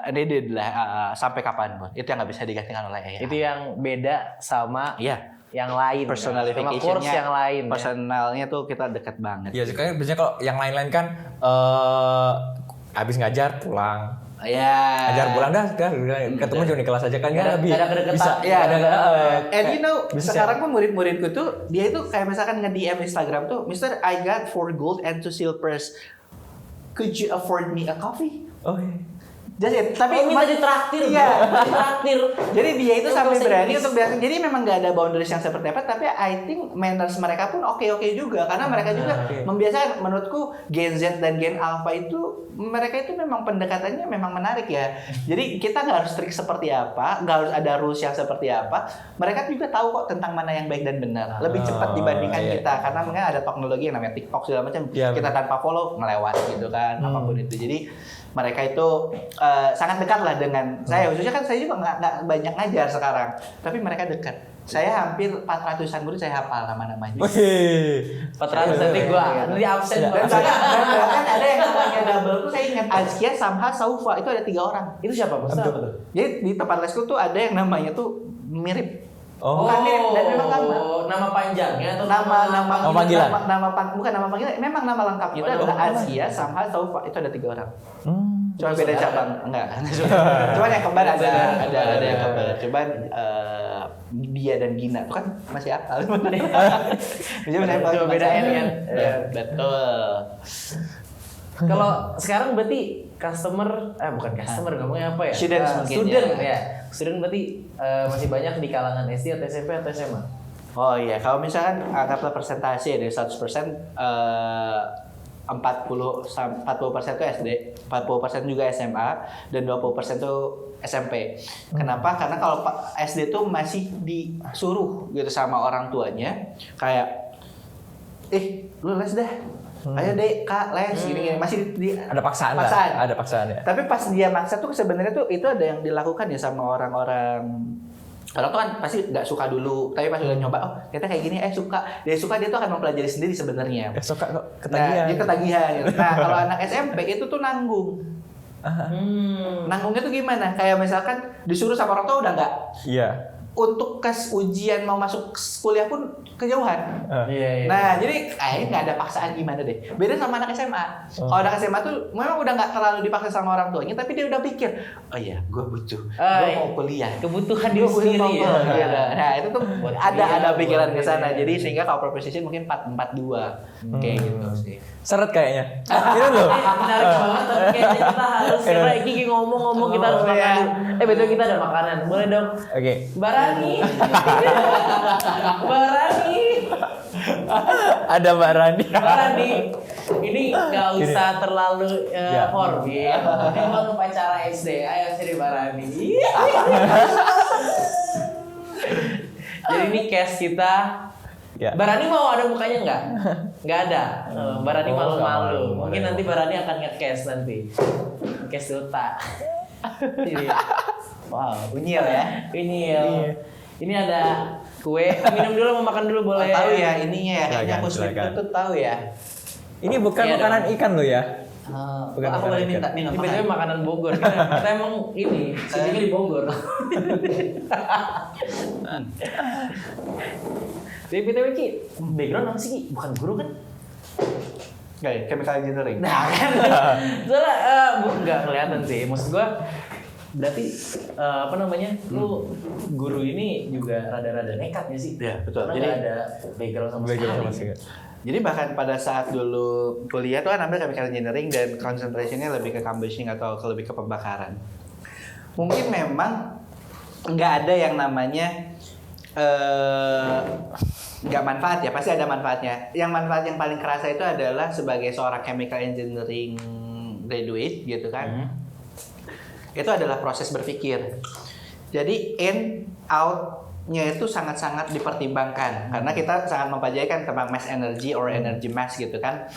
needed lah sampai kapanpun. Itu yang nggak bisa digantikan oleh AI. Itu yang beda sama yang lain. Personalification-nya, sama course yang lain. personalnya tuh kita dekat banget. Iya, sekarang biasanya kalau yang lain-lain kan habis ngajar pulang. Ya. Ngajar pulang dah ketemu cuma di kelas aja kan Nggak ada kedekatan. bisa. Ya, ada and you know, sekarang pun murid-muridku tuh dia itu kayak misalkan nge-DM Instagram tuh, Mister, I got 4 gold and 2 silvers. Could you afford me a coffee? Oh iya. Jadi, tapi minta ditraktir. Iya. Ditraktir. Jadi dia itu sampai berani Inggris. untuk bilang. Jadi memang nggak ada boundaries yang seperti apa. Tapi I think manners mereka pun oke juga, karena mereka juga membiasakan. Menurutku Gen Z dan Gen Alpha itu mereka itu memang pendekatannya memang menarik ya. Jadi kita nggak harus strict seperti apa, nggak harus ada rules yang seperti apa. Mereka juga tahu kok tentang mana yang baik dan benar. Lebih cepat dibandingkan kita, karena mungkin ada teknologi yang namanya TikTok segala macam. Kita tanpa follow melewat gitu kan, apapun itu. Jadi mereka itu sangat dekat lah dengan saya. Khususnya kan saya juga nggak banyak ngajar sekarang, tapi mereka dekat. Saya hampir 400-an murid saya hafal nama-namanya. 400 nanti gua nanti absen. Dan bahkan ada yang namanya double tuh saya ingat Azkia, Samha, Saufa itu ada 3 orang. Itu siapa? Maksudnya apa tuh? Jadi di tempat lesku tuh ada yang namanya tuh mirip. Oh. Bukan mirip dan memang sama. Nama panjangnya atau Nama panggilan? Bukan nama panggilan, memang nama lengkapnya itu adalah Azkia, Samha, Saufa, itu ada 3 orang. Cuma beda cabang, enggak. Cuman yang kembar ada yang kembar. Cuman dia dan Gina itu kan masih akal. Cuma beda N kan. Ya, betul. Kalau sekarang berarti bukan customer ngomongnya apa ya? Students mungkin ya. Student berarti masih banyak di kalangan SD atau SMP atau SMA? Oh iya, kalau misalkan anggaplah persentase dari 100%, 40% itu SD, 40% juga SMA, dan 20% itu SMP. Kenapa? Karena kalau SD itu masih disuruh gitu sama orang tuanya, kayak, lu les dah. Ayo deh kak les gini masih ada paksaan. Ada paksaan ya. Tapi pas dia maksa tuh sebenarnya tuh itu ada yang dilakukan ya sama orang tuh kan pasti nggak suka dulu, tapi pas udah nyoba, ternyata kayak gini, suka. Dia suka, dia tuh akan mempelajari sendiri sebenarnya. Suka kok ketagihan. Nah, dia ketagihan. Nah, kalau anak SMP itu tuh nanggung. Nanggungnya tuh gimana? Kayak misalkan disuruh sama orang tua udah nggak. Iya. Untuk ujian mau masuk kuliah pun kejauhan. Iya. Nah, jadi nggak ada paksaan gimana deh. Beda sama anak SMA. Kalau anak SMA tuh memang udah nggak terlalu dipaksa sama orang tuanya, tapi dia udah pikir, oh iya, gue butuh, gue mau kuliah. Kebutuhan diri sendiri. Nah, itu tuh ada pikiran ke sana. Jadi sehingga kalau proposition mungkin 4-4-2 kayak gitu sih. Seret kayaknya. Ini loh. Menarik banget, tapi kayaknya kita harus karena Kiki ngomong kita harus makan. Betul, kita ada makanan. Boleh dong. Oke. Barani. Ada Mbak Rani. Barani. Ini nggak usah terlalu horny. Ini emang upacara SD. Ayo sini Barani. Jadi ini cast kita. Ya. Barani mau ada mukanya nggak? Nggak ada. Barani malu-malu. Mungkin nanti Barani akan nge-cast nanti. Cast Dota. Wow, unyil ya. Ini ada kue. Minum dulu, mau makan dulu boleh. Tahu ya ininya ya. Kayaknya aku Silakan. tuh tahu ya. Ini bukan Iya makanan dong. ikan lo ya. Bukan aku boleh minta minum. Ini BTW makanan Bogor. Kita emang ini, sini di Bogor. Jadi BTW Ki, background apa sih Ki? Bukan guru kan? Enggak ya, chemical engineering. Nah kan, soalnya nggak kelihatan sih. Maksud gua, berarti lu guru ini juga rada-rada nekat ya sih? Iya, betul. Karena Jadi nggak ada background sama sekali. Jadi bahkan pada saat dulu kuliah tuh kan ambil chemical engineering dan konsentrasinya lebih ke combustion atau lebih ke pembakaran. Mungkin memang nggak ada yang namanya nggak manfaat ya, pasti ada manfaatnya. Yang manfaat yang paling kerasa itu adalah sebagai seorang chemical engineering graduate gitu kan. Itu adalah proses berpikir. Jadi in out-nya itu sangat-sangat dipertimbangkan karena kita sangat mempelajari kan tentang mass energy or energy mass gitu kan.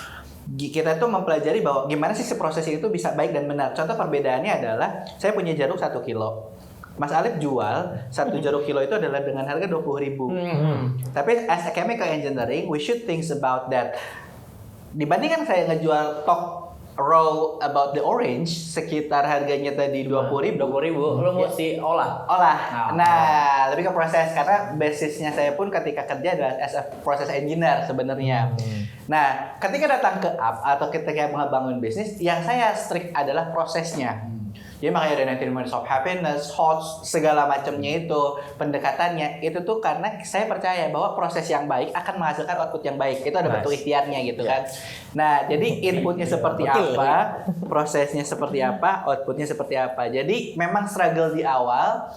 Kita tuh mempelajari bahwa gimana sih si proses itu bisa baik dan benar. Contoh perbedaannya adalah saya punya jeruk 1 kilo. Mas Alif jual 1 jeruk kilo itu adalah dengan harga 20.000. Tapi as a chemical engineering, we should think about that. Dibandingkan saya ngejual tok raw about the orange sekitar harganya tadi 20.000. 20.000 lo mesti olah. Nah, lebih ke proses karena basisnya saya pun ketika kerja adalah as a process engineer sebenarnya. Nah, ketika datang ke up atau ketika membangun bisnis, yang saya strict adalah prosesnya. Jadi makanya ada 19 Minutes of Happiness, HOTS, segala macamnya itu, pendekatannya itu tuh karena saya percaya bahwa proses yang baik akan menghasilkan output yang baik. Itu ada batu ikhtiarnya gitu kan. Nah, jadi inputnya seperti apa, prosesnya seperti apa, outputnya seperti apa. Jadi memang struggle di awal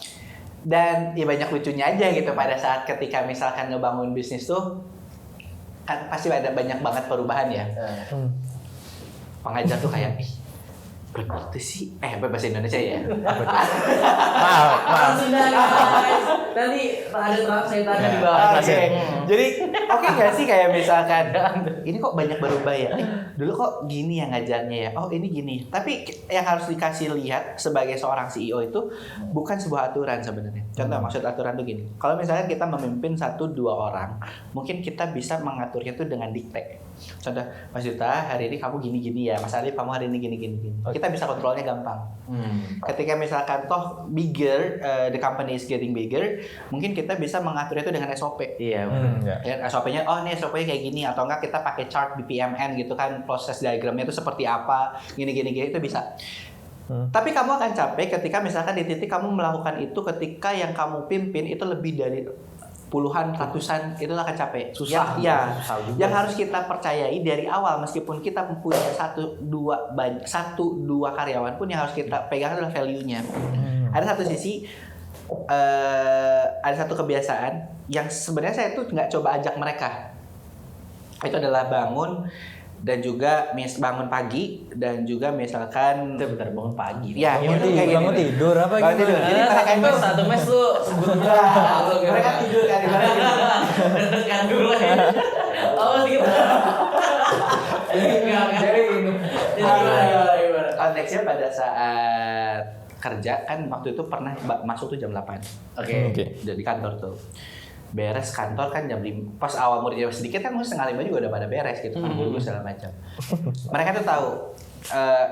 dan ya banyak lucunya aja gitu pada saat ketika misalkan ngebangun bisnis tuh kan pasti ada banyak banget perubahan ya. Pengajar tuh kayak berarti sih bahasa Indonesia ya. Maaf. Nanti ada translatornya di bawah. Jadi oke nggak sih kayak misalkan ini kok banyak berubah ya? Dulu kok gini yang ngajarnya ya? Oh ini gini. Tapi yang harus dikasih lihat sebagai seorang CEO itu bukan sebuah aturan sebenarnya. Contoh maksud aturan tuh gini. Kalau misalnya kita memimpin 1-2 orang, mungkin kita bisa mengaturnya tuh dengan dikte. Contoh, Mas Yuta hari ini kamu gini-gini ya, Mas Alif kamu hari ini gini-gini. Kita bisa kontrolnya gampang. Ketika misalkan toh bigger, the company is getting bigger, mungkin kita bisa mengaturnya itu dengan SOP. Iya. SOP-nya, oh ini SOP-nya kayak gini, atau enggak kita pakai chart BPMN gitu kan, proses diagramnya itu seperti apa, gini-gini itu bisa. Tapi kamu akan capek ketika misalkan di titik kamu melakukan itu ketika yang kamu pimpin itu lebih dari puluhan, ratusan, itu akan capek. Susah. Yang harus kita percayai dari awal, meskipun kita mempunyai 1-2 karyawan pun yang harus kita pegang adalah value-nya. Ada satu sisi, ada satu kebiasaan yang sebenarnya saya tuh nggak coba ajak mereka. Itu adalah bangun dan juga bangun pagi dan juga misalkan Bentar bangun pagi. Ya, Bangun tidur apa bangun gitu. tidur. Jadi mereka itu satu mes lu sebut mereka tidur kan kan dulu ya. Oh gitu. Jadi gimana? konteksnya pada saat kerja kan waktu itu pernah masuk tuh jam 8. Oke. Udah di kantor tuh. Beres kantor kan jam 5. Pas awal muridnya sedikit kan mungkin 4:30 juga udah pada beres gitu kan, guru segala macam. Mereka tuh tahu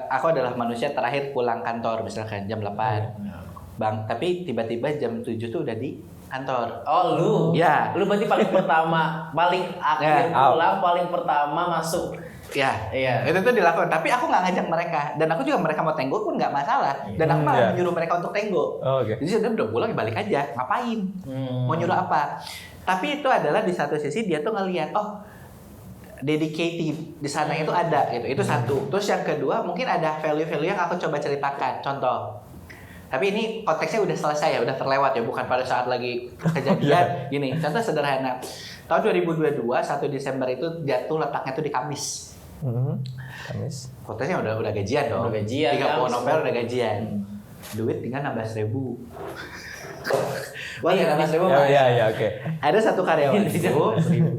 aku adalah manusia terakhir pulang kantor misalkan jam 8. Bang, tapi tiba-tiba jam 7 tuh udah di kantor. Oh lu? Ya. Lu berarti paling pertama, paling akhir pulang, paling pertama masuk. Ya, Iya. itu tuh dilakukan. Tapi aku nggak ngajak mereka, dan aku juga mereka mau tenggok pun nggak masalah. Dan aku malah menyuruh mereka untuk tenggok. Jadi sudah pulang balik aja, ngapain? Mau nyuruh apa? Tapi itu adalah di satu sisi dia tuh ngelihat, oh dedicated di sana itu ada gitu. Itu satu. Terus yang kedua mungkin ada value-value yang aku coba ceritakan. Contoh. Tapi ini konteksnya udah selesai ya, udah terlewat ya, bukan pada saat lagi kejadian. Gini, contoh sederhana. Tahun 2022, 1 Desember itu jatuh letaknya tuh di Kamis. Kamis. Konteksnya udah gajian dong. Udah gajian, 30 November udah gajian. Duit tinggal 16.000. Wah, 16.000 Mas. Iya, oke. Ada satu karyawan itu,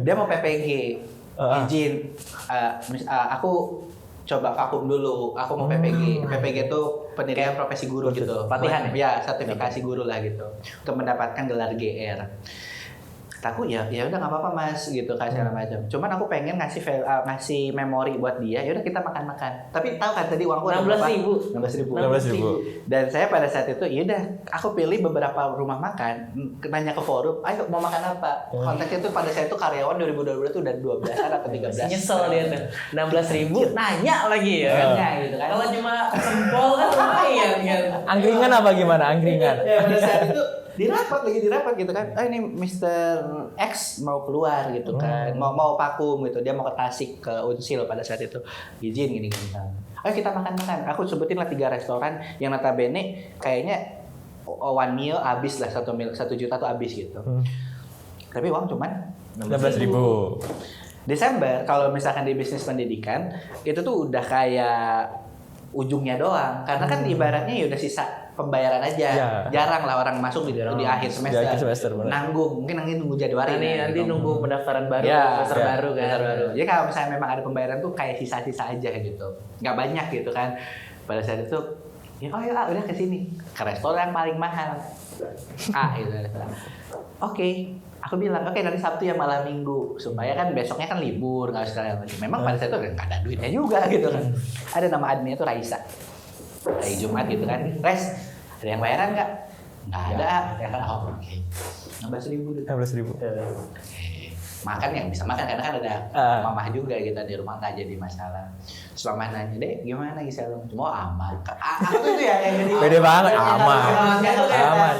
dia mau PPG. Izin, aku coba vakum dulu. Aku mau PPG. PPG itu pendidikan profesi guru gitu. Pelatihan ya, sertifikasi guru lah gitu. Untuk mendapatkan gelar GR. Aku ya udah nggak apa-apa Mas gitu kan segala macam. Cuman aku pengen ngasih memori buat dia. Ya udah kita makan-makan. Tapi tahu kan tadi uangku 16.000. Dan saya pada saat itu ya udah aku pilih beberapa rumah makan, nanya ke forum, ayo mau makan apa? Kontaknya tuh pada saya itu karyawan 2022 tuh udah 12-an atau 13. Nyesel dia tuh. 16.000 nanya lagi ya. Nanya gitu kan. Kalau cuma sempol kan lumayan kan. Angkringan apa gimana? Angkringan. Ya pada saat itu dirapat gitu kan. Ini Mr. X mau keluar gitu kan. Mau vakum gitu. Dia mau ke Tasik, ke Unsil pada saat itu. Izin gini. Ayo kita makan-makan. Aku sebutin lah 3 restoran yang notabene kayaknya one meal habis lah 1 juta tuh habis gitu. Tapi uang cuman 16.000. Desember kalau misalkan di bisnis pendidikan itu tuh udah kayak ujungnya doang, karena kan ibaratnya ya udah sisa pembayaran aja. Ya. Jarang lah orang masuk di akhir semester. Di akhir semester, benar. Nanggung, mungkin nunggu Januari. Nanti nunggu pendaftaran baru, Ya, semester baru kan. semester baru. Jadi kalau misalnya memang ada pembayaran tuh kayak sisa-sisa aja gitu, nggak banyak gitu kan. Pada saat itu, ya udah ke sini, ke restoran yang paling mahal. Gitu. Oke. Aku bilang, oke nanti Sabtu ya malam Minggu, supaya kan besoknya kan libur, nggak usah lagi. Memang pada saat itu nggak ada duitnya juga gitu kan. Ada nama adminnya tuh Raisa. Hari Jumat gitu kan. Res, ada yang bayaran nggak? Nggak ada. Ya kan, oke. 16.000. 16.000. Makan yang bisa makan, karena kan ada mamah juga gitu di rumah, nggak jadi masalah. Terus mamah nanya, Dek gimana Gisel? Cuma aman. Aku tuh ya yang jadi Pede banget, aman. Aman.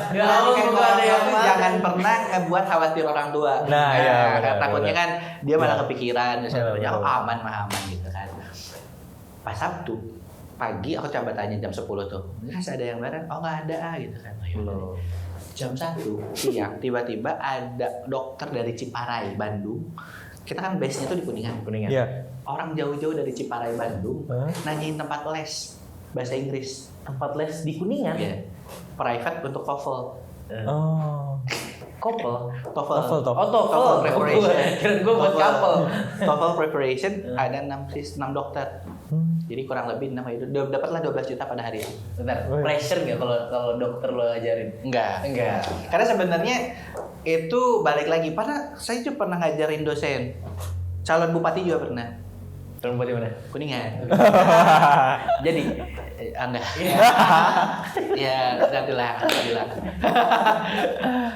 Jangan pernah ngebuat khawatir orang tua. Nah, iya, benar, takutnya benar. kan dia malah kepikiran, misalnya Benar, aman gitu kan. Pas Sabtu pagi aku coba tanya jam 10 tuh, Mas ada yang bayaran? Oh nggak ada gitu kan. Jam 1 siang tiba-tiba ada dokter dari Ciparai, Bandung. Kita kan base-nya tuh di Kuningan. Iya. Orang jauh-jauh dari Ciparai, Bandung nanyain tempat les bahasa Inggris. Tempat les di Kuningan. Iya. Private untuk TOEFL. Oh. Couple. TOEFL. Oh, TOEFL preparation. Keren gue buat couple. TOEFL preparation ada 6 dokter. Jadi kurang lebih 6 itu dapatlah 12 juta pada hari itu. Bentar, pressure nggak kalau dokter lo ajarin? Enggak. Enggak. Karena sebenarnya itu balik lagi, karena saya juga pernah ngajarin dosen. Calon bupati juga pernah. Calon bupati mana? Kuningan. Jadi, Enggak. Ya, nantilah.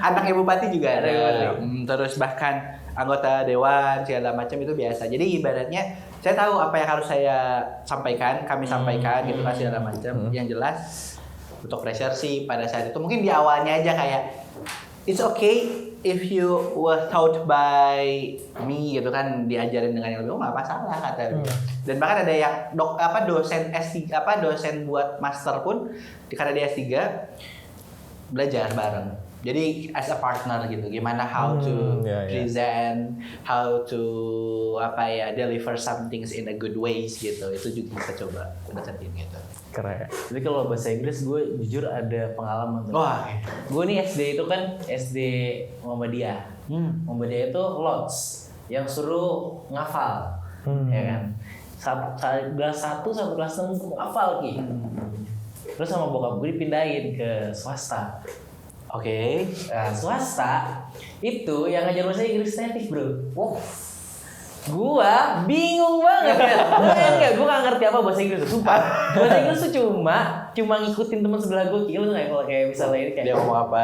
Anaknya bupati juga ada. Terus bahkan anggota dewan segala macam itu biasa. Jadi ibaratnya saya tahu apa yang harus saya sampaikan, kami sampaikan gitu kan segala macam. Yang jelas untuk pressure sih pada saat itu mungkin di awalnya aja kayak it's okay if you were taught by me gitu kan, diajarin dengan yang lebih nggak masalah kata dia. Dan bahkan ada yang dosen S3 dosen buat master pun karena dia S3 belajar bareng. Jadi as a partner gitu, gimana how to present, how to deliver some things in a good ways gitu. Itu juga kita coba deketin gitu. Keren. Jadi kalau bahasa Inggris gue jujur ada pengalaman tuh. Wah, Gue nih SD itu kan SD Muhammadiyah. Muhammadiyah itu Lodz yang suruh ngafal, ya kan. Kelas 1 sampai kelas 6 gue ngafal Ki. Terus sama bokap gue dipindahin ke swasta. Oke. Nah, swasta itu yang ngajar bahasa Inggris native bro. Wow. Gua bingung banget kan. Gua nggak ngerti apa bahasa Inggris tuh, sumpah. Bahasa Inggris tuh cuma ngikutin teman sebelah gua. Lu nggak kalau kayak misalnya ini kayak Dia ngomong apa?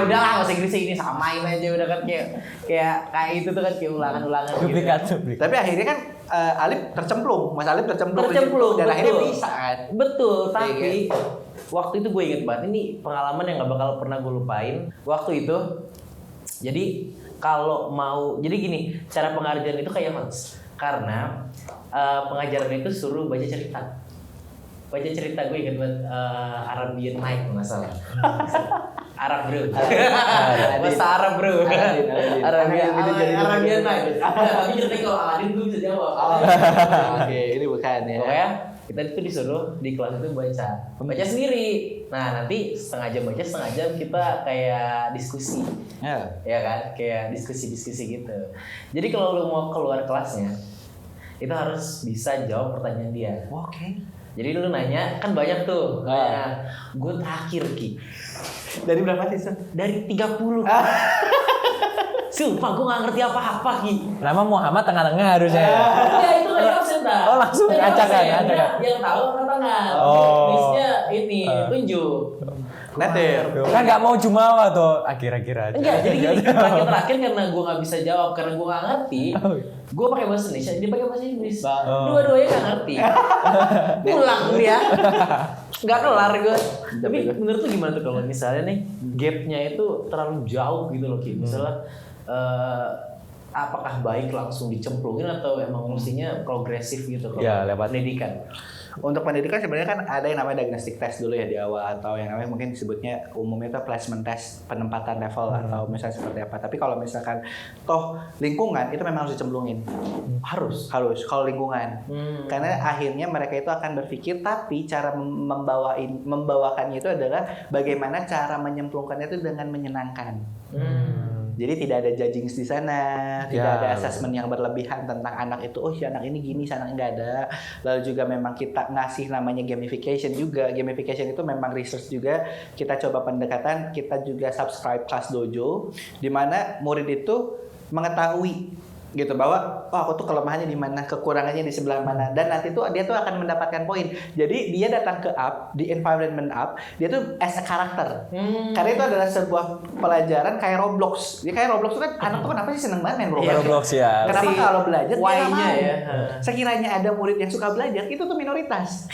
Udahlah bahasa Inggris ini samain aja udah kan kayak itu tuh kan kayak ulangan-ulangan gitu. Tapi akhirnya kan Alif tercemplung, Mas Alif tercemplung dan betul. akhirnya bisa kan. Betul, tapi waktu itu gue inget banget, ini pengalaman yang gak bakal pernah gue lupain. Waktu itu, jadi kalau mau, jadi gini, cara pengajaran itu kayak Hans. Karena pengajaran itu suruh baca cerita. Baca cerita, gue inget banget Arabian Night nggak salah. Arab bro. Bahasa Arab bro. Arabian Night. Tapi cerita kalau Aladin gue bisa jawab. Oke, ini bukan ya. Pokoknya kita itu disuruh di kelas itu baca sendiri. Nah nanti setengah jam kita kayak diskusi, ya kan, kayak diskusi gitu. Jadi kalau lu mau keluar kelasnya, itu harus bisa jawab pertanyaan dia. Oke. Jadi lu nanya kan banyak tuh. Nah, gue terakhir Ki. Dari berapa sih? Dari 30. Sumpah gue gak ngerti apa-apa Ki. Nama Muhammad tengah-tengah harusnya. Ya itu kan absen dah. Oh langsung acak-acak. Yang tahu angkat tangan. Listnya ini tunjuk. Native. Kan nggak mau jumawa tuh akhir-akhir aja. Enggak, jadi gini, terakhir karena gue nggak bisa jawab karena gue nggak ngerti. Gue pakai bahasa Indonesia, dia pakai bahasa Inggris. Dua-duanya nggak ngerti. Pulang dia, nggak kelar gue. Tapi menurut lu gimana tuh kalau misalnya nih gapnya itu terlalu jauh gitu loh Ki. Misalnya apakah baik langsung dicemplungin atau emang mestinya progresif gitu kalau pendidikan? Untuk pendidikan sebenarnya kan ada yang namanya diagnostic test dulu ya di awal, atau yang namanya mungkin disebutnya umumnya itu placement test, penempatan level atau misalnya seperti apa. Tapi kalau misalkan toh lingkungan itu memang harus dicemplungin. Harus kalau lingkungan. Karena akhirnya mereka itu akan berpikir, tapi cara membawakannya itu adalah bagaimana cara menyemplungkannya itu dengan menyenangkan. Jadi tidak ada judging di sana, tidak ada assessment yang berlebihan tentang anak itu. Oh, si anak ini gini, si anak ini nggak ada. Lalu juga memang kita ngasih namanya gamification juga. Gamification itu memang research juga. Kita coba pendekatan, kita juga subscribe kelas dojo, di mana murid itu mengetahui gitu bahwa oh aku tuh kelemahannya di mana, kekurangannya di sebelah mana, dan nanti tuh dia tuh akan mendapatkan poin. Jadi dia datang ke app, di environment app, dia tuh as a karakter. Karena itu adalah sebuah pelajaran kayak Roblox. Dia kayak Roblox tuh kan anak tuh kenapa sih seneng banget main Roblox? Roblox ya. Kenapa kalau belajar dia nggak mau? ya. Sekiranya ada murid yang suka belajar, itu tuh minoritas.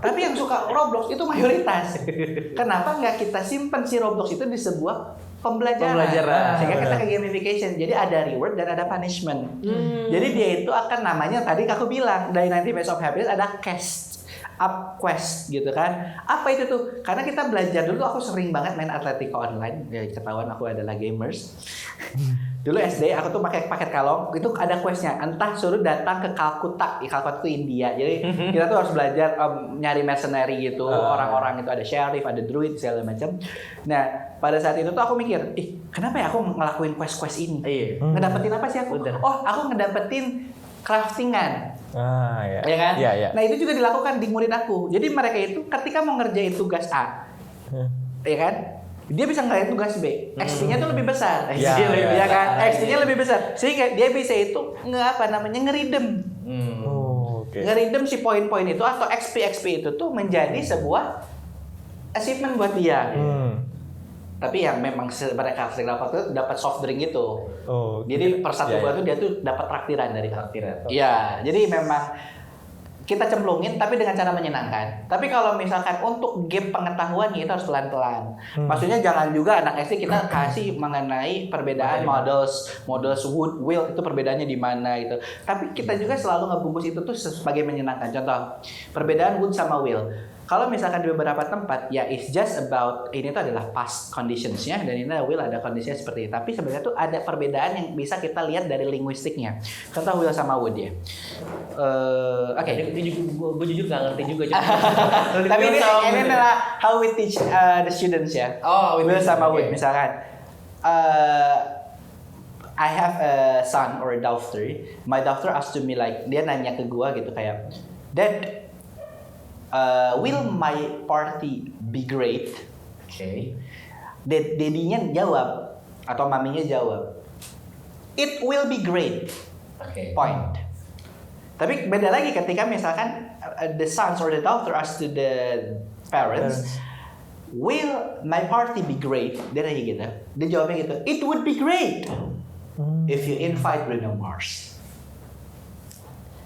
Tapi yang suka Roblox itu mayoritas. Kenapa nggak kita simpen si Roblox itu di sebuah pembelajaran. Sehingga kita ke gamification. Jadi ada reward dan ada punishment. Jadi dia itu akan namanya, tadi aku bilang dari 90 Ways of Happiness ada up quest gitu kan. Apa itu tuh? Karena kita belajar dulu, aku sering banget main Atletico online. Ya ketahuan aku adalah gamers. Dulu SD aku tuh pakai paket kalong, itu ada questnya. Entah suruh datang ke Calcutta, Calcutta itu India. Jadi kita tuh harus belajar nyari mercenary gitu, orang-orang itu ada sheriff, ada druid segala macam. Nah pada saat itu tuh aku mikir, kenapa ya aku ngelakuin quest-quest ini? Ngedapetin apa sih aku? Oh, aku ngedapetin craftingan. Ya. Ya kan? Ya. Nah itu juga dilakukan di murid aku. Jadi mereka itu ketika mau ngerjain tugas A, ya kan? Dia bisa ngerjain tugas B. XP-nya tuh lebih besar. Ya kan? XP-nya lebih besar. Sehingga dia bisa itu ngeridem. Ngeridem si poin-poin itu atau XP itu tuh menjadi sebuah achievement buat dia. Tapi yang memang mereka sering dapat soft drink itu. Jadi per satu bulan tuh dia tuh dapat traktiran dari traktiran. Iya, jadi memang kita cemplungin tapi dengan cara menyenangkan. Tapi kalau misalkan untuk game pengetahuan kita harus pelan-pelan. Maksudnya jangan juga anak SD kita kasih mengenai perbedaan models wood, wheel itu perbedaannya di mana gitu. Tapi kita juga selalu ngebungkus itu tuh sebagai menyenangkan. Contoh, perbedaan wood sama wheel. Kalau misalkan di beberapa tempat ya it's just about ini tuh adalah past conditionsnya dan ini will ada kondisinya seperti ini. Tapi sebenarnya tuh ada perbedaan yang bisa kita lihat dari linguistiknya. Contoh will sama wood ya. Oke. Gue jujur nggak ngerti juga. Tapi ini adalah how we teach the students ya. Will sama wood misalkan. I have a son or a daughter. My daughter asked to me like dia nanya ke gua gitu kayak, Dad, will my party be great? Dedinya jawab atau maminya jawab, it will be great. Point. Tapi beda lagi ketika misalkan the sons or the daughter ask to the parents, will my party be great? Dia nanya gitu. Dia jawabnya gitu, it would be great if you invite Bruno Mars.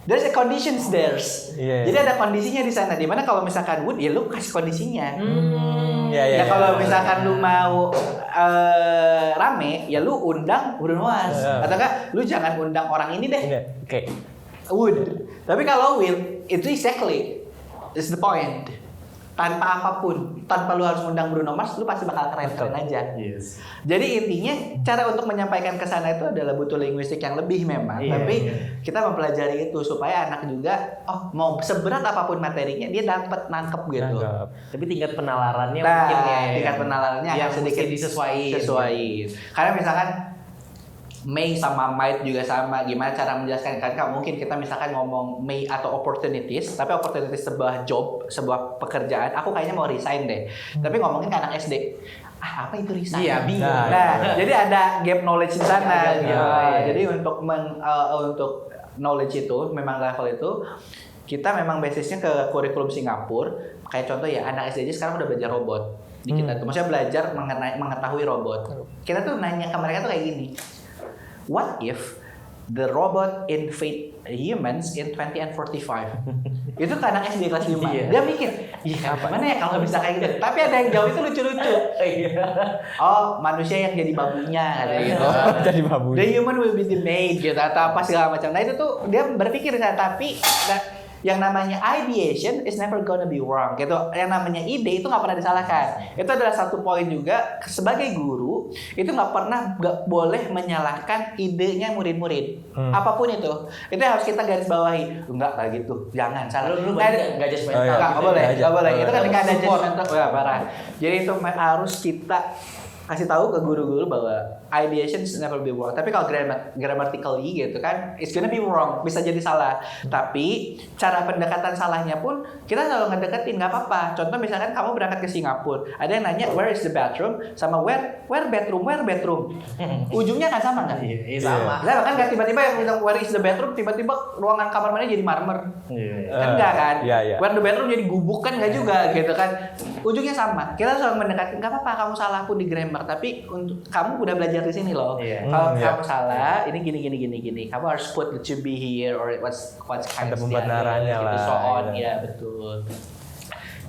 There's a conditions there. Jadi ada kondisinya di sana. Dimana kalau misalkan wood, ya lu kasih kondisinya. Kalau misalkan lu mau rame, ya lu undang Bruno Mars. Atau enggak, lu jangan undang orang ini deh. Wood. Tapi kalau will, itu exactly is the point. Tanpa apapun, tanpa lu harus undang Bruno Mars, lu pasti bakal keren-keren aja. Jadi intinya cara untuk menyampaikan ke sana itu adalah butuh linguistik yang lebih memang. Tapi kita mempelajari itu supaya anak juga mau seberat apapun materinya dia dapat nangkep gitu. Tapi tingkat penalarannya mungkin tingkat penalarannya yang sedikit disesuaikan. Karena misalkan May sama might juga sama. Gimana cara menjelaskan? Kan mungkin kita misalkan ngomong may atau opportunities, tapi opportunities sebuah job, sebuah pekerjaan. Aku kayaknya mau resign deh. Tapi ngomongin ke anak SD, apa itu resign? Bingung. Jadi ada gap knowledge di sana. Jadi untuk knowledge itu, memang level itu, kita memang basisnya ke kurikulum Singapura. Kayak contoh ya, anak SD sekarang udah belajar robot. Di kita tuh, maksudnya belajar mengetahui robot. Kita tuh nanya ke mereka tuh kayak gini. What if the robot invade humans in 2045? Itu kan anak SD kelas 5. Dia mikir, gimana ya kalau bisa kayak gitu. Tapi ada yang jauh itu lucu-lucu. Manusia yang jadi babunya gitu. Jadi babunya. The human will be the maid gitu atau apa segala macam. Nah itu tuh dia berpikir tapi yang namanya ideation is never gonna be wrong gitu. Yang namanya ide itu nggak pernah disalahkan. Itu adalah satu poin juga sebagai guru itu nggak boleh menyalahkan idenya murid-murid. Apapun itu yang harus kita garis bawahi. Enggak kayak gitu, jangan salah. Lu nggak judgmental. Nggak boleh. Itu kan ada judgmental, parah. Jadi itu harus kita kasih tahu ke guru-guru bahwa ideation is never be wrong. Tapi kalau grammatically gitu kan, it's gonna be wrong, bisa jadi salah. Tapi cara pendekatan salahnya pun kita selalu ngedeketin, nggak apa-apa. Contoh misalkan kamu berangkat ke Singapura, ada yang nanya where is the bathroom sama where bedroom. Ujungnya kan sama nggak? Iya, sama. Nah, kan nggak tiba-tiba yang bilang where is the bathroom, tiba-tiba ruangan kamar mandi jadi marmer. Kan enggak kan? Where the bedroom jadi gubuk kan nggak juga gitu kan? Ujungnya sama. Kita selalu mendekatkan, nggak apa-apa kamu salah pun di grammar, tapi untuk kamu udah belajar di sini loh. Kalau kamu salah, ini gini. Kamu harus put the to be here or what's kind ada of pembenarannya lah. Gitu, so on, ya betul.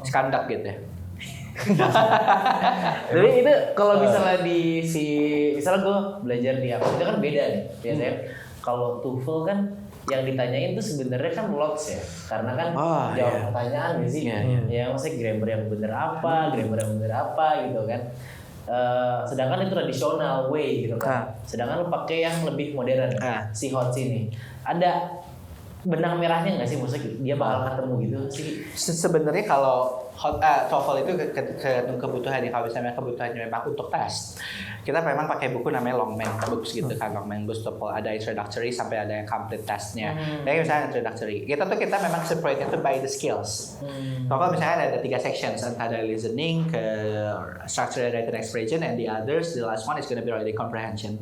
Skandak gitu ya. Jadi itu kalau misalnya misalnya gue belajar di apa itu kan beda nih biasanya. Kalau TOEFL kan yang ditanyain tuh sebenarnya kan lots ya, karena kan jawab pertanyaan gak sih? Ya maksudnya grammar yang bener apa gitu kan. Sedangkan itu tradisional way gitu kan. Sedangkan lu pakai yang lebih modern si HOTS ini. Ada benang merahnya nggak sih, maksudnya dia bakal ketemu gitu sih? Sebenarnya kalau TOEFL itu kebutuhan kalau misalnya kebutuhannya memang untuk tes, kita memang pakai buku namanya Longman books gitu kan. Longman books TOEFL ada introductory sampai ada yang complete testnya. Jadi misalnya introductory, kita memang separate itu by the skills. TOEFL misalnya ada 3 sections, entah ada listening, ke structured written expression, and the last one is going to be writing comprehension.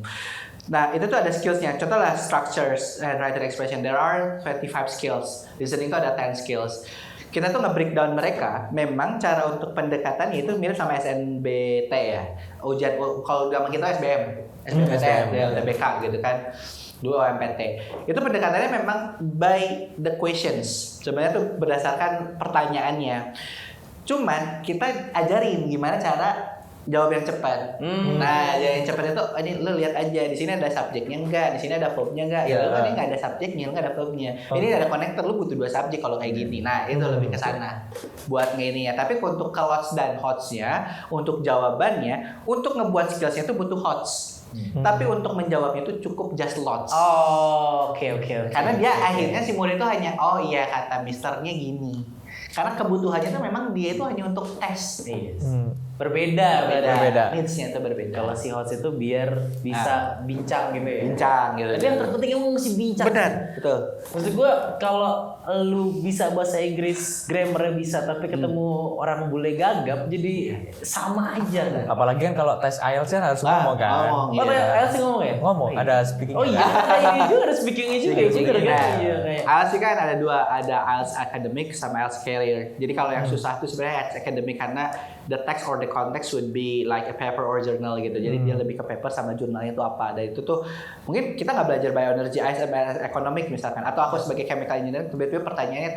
Nah, itu tuh ada skillsnya. Contohlah structures and written expression. There are 25 skills. Listening itu ada 10 skills. Kita tuh nge-breakdown mereka. Memang cara untuk pendekatan itu mirip sama SNBT ya. Ujian kalau zaman kita SBM, LTBK gitu kan. Dua OMPT. Itu pendekatannya memang by the questions. Sebenarnya tuh berdasarkan pertanyaannya. Cuman kita ajarin gimana cara jawab yang cepat. Nah, yang cepat itu ini lu lihat aja di sini ada subjeknya enggak, di sini ada verbnya enggak. Ya lu kan ini enggak ada subjeknya, enggak ada verbnya. Ini ada connector, lu butuh 2 subjek kalau kayak gini. Nah, itu lebih ke sana buat ngininya. Tapi untuk ke lots dan hots-nya, untuk jawabannya, untuk ngebuat skills-nya itu butuh hots. Tapi untuk menjawabnya itu cukup just lots. Oke. Karena dia akhirnya si murid itu hanya kata misternya gini. Karena kebutuhannya itu memang dia itu hanya untuk tes. Berbeda. Needs-nya itu berbeda. Kalau si HOTS itu biar bisa bincang gitu ya. Bincang gitu. Tapi yang terpenting kamu mesti bincang. Benar, betul. Maksud gue kalau lu bisa bahasa Inggris, grammarnya bisa, tapi ketemu orang bule gagap, jadi sama aja kan. Apalagi kan kalau tes IELTS kan harus ngomong kan. IELTS ngomong ya? Ngomong, ada speaking. Oh iya, ini juga ada speakingnya juga. IELTS kan ada 2, ada IELTS academic sama IELTS career. Jadi kalau yang susah itu sebenarnya IELTS academic karena the text or the context would be like a paper or journal gitu. Jadi dia lebih ke paper sama jurnalnya itu apa. Dan itu tuh mungkin kita nggak belajar bioenergy, economic misalkan. Atau aku sebagai chemical engineer tiba-tiba pertanyaannya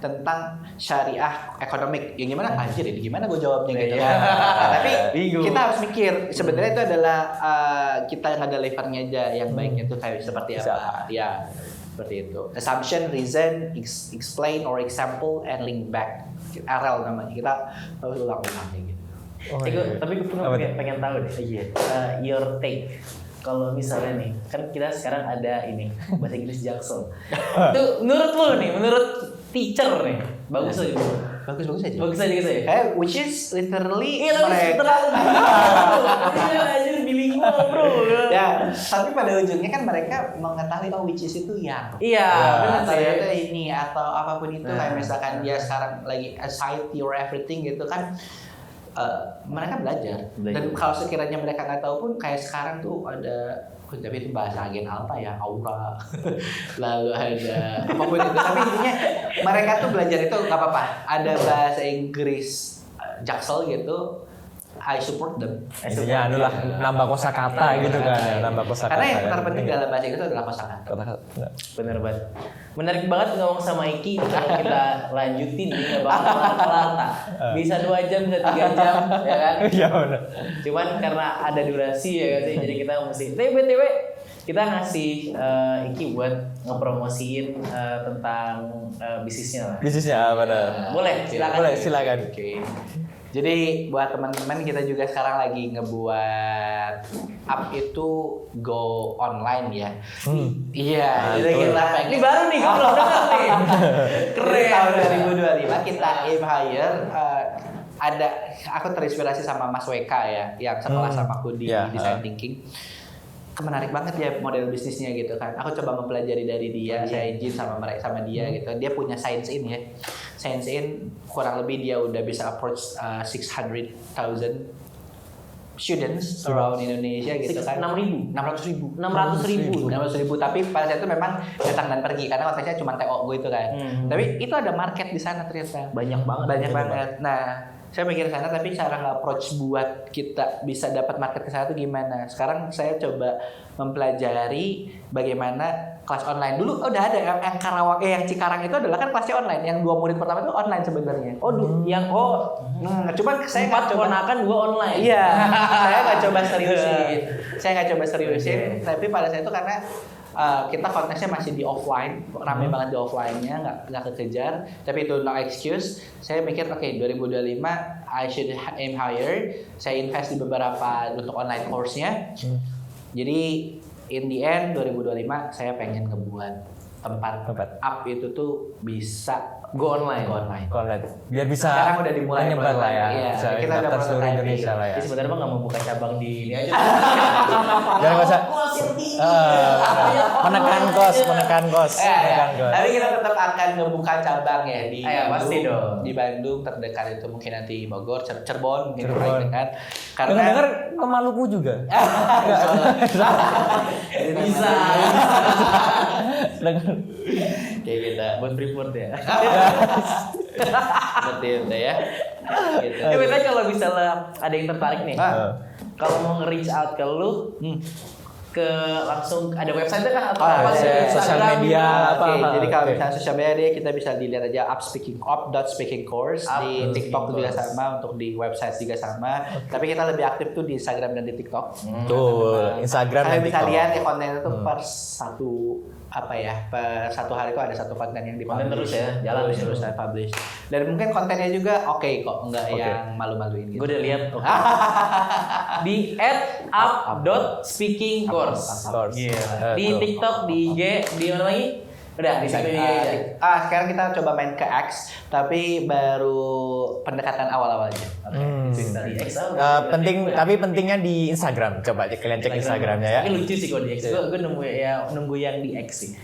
tentang syariah ekonomik. Ya gimana? Anjir ini gimana gue jawabnya gitu. Tapi kita harus mikir sebenarnya itu adalah kita yang ada levernya aja yang baiknya itu kayak seperti apa. Ya. Seperti itu. Assumption, reason, explain or example, and link back. RL namanya. Kita harus ulang-ulang kayak gitu. Tapi gue pengen tahu deh. Your take. Kalau misalnya nih, kan kita sekarang ada ini bahasa Inggris Jaksel. Itu menurut lo nih, menurut teacher nih, bagus aja. Bagus aja. Which is literally mereka. Bilingual bro. Ya, tapi pada ujungnya kan mereka mengetahui which is itu yang. Iya. Ternyata ini atau apapun itu kayak misalkan dia sekarang lagi aside your everything gitu kan. Mereka belajar. Dan kalau sekiranya mereka nggak tahu pun kayak sekarang tuh ada tapi itu bahasa agen alpha ya, aura. Lalu ada apapun itu. Tapi intinya mereka tuh belajar itu nggak apa-apa. Ada bahasa Inggris Jaksel gitu. I support them. Intinya nambah kosakata gitu kan, nambah kosakata. Karena yang terpenting dalam bahasa Inggris adalah kosakata. Bener banget. Menarik banget ngomong sama Iki. Kalau kita lanjutin nih nggak bakal kelar-kelar. Bisa 2 jam, bisa 3 jam, ya kan? Iya benar. Cuman karena ada durasi ya kan, jadi kita mesti. BTW kita ngasih Iki buat ngepromosiin tentang bisnisnya lah. Bisnisnya benar. Boleh, silakan. Boleh, silakan. Oke. Jadi buat teman-teman kita juga sekarang lagi ngebuat app itu go online ya. Iya, jadi kita pengen. Ini baru nih, gue belum dengar nih. Keren. Tahun 2025 kita aim higher. Aku terinspirasi sama Mas WK ya, yang sekolah sama aku di design thinking. Menarik banget ya model bisnisnya gitu kan. Aku coba mempelajari dari dia, saya izin sama dia gitu. Dia punya Science In ya. Science In kurang lebih dia udah bisa approach 600,000 students around Indonesia gitu kan. 600.000. 600,000. Tapi pada saat itu memang datang dan pergi karena konteksnya cuma TO gitu kan. Tapi itu ada market di sana ternyata. Banyak banget. Nah, saya mikir sana tapi cara nge-approach buat kita bisa dapat market ke sana itu gimana. Sekarang saya coba mempelajari bagaimana kelas online. Dulu udah ada yang Karawang yang Cikarang itu adalah kan kelasnya online. Yang 2 murid pertama itu online sebenarnya. Cuman saya nggak coba ponakan 2 online. Iya, saya nggak coba seriusin. Tapi pada saat itu karena kita konteksnya masih di offline, ramai banget di offline-nya, nggak kekejar. Tapi itu no excuse. Saya mikir, oke, 2025 I should aim higher. Saya invest di beberapa untuk online course-nya. Jadi in the end 2025 saya pengen ngebuat tempat app itu tuh bisa go online. Biar bisa sekarang udah dimulai menyebar lah ya. Iya, Bisa kita udah daftar seluruh Indonesia lah ya. Jadi sebenarnya nggak mau buka cabang di ini aja. Jangan usah menekan kos. Tapi kita tetap akan membuka cabang ya di Bandung. Pasti dong. Di Bandung terdekat itu mungkin nanti Bogor, Cirebon mungkin paling dekat. Karena dengar ke Maluku juga. Bisa. Kayak gitu. Buat Freeport ya. Seperti itu ya. Gitu. Betul kalau misalnya ada yang tertarik nih. Kalau mau nge-reach out ke lu, ke langsung ada website kan atau apa sih? Sosial media apa? Jadi kalau misalnya sosial media kita bisa dilihat aja up.speaking course di TikTok juga sama, untuk di website juga sama. Tapi kita lebih aktif tuh di Instagram dan di TikTok. Tuh, Instagram dan TikTok. Kalian bisa lihat ya kontennya tuh per satu hari itu ada satu konten yang Konten dipublish. terus ya, jalan terus saya publish. Dan mungkin kontennya juga oke kok, enggak yang malu-maluin gitu. Gue udah lihat di @up.speakingcourse. Di TikTok, di IG, di mana lagi? Udah di situ aja. Sekarang kita coba main ke X, tapi baru pendekatan awal-awalnya. Di X tapi pentingnya di Instagram. Coba kalian cek Instagramnya ya. Tapi lucu sih kalau di X. Gue nunggu yang di X sih.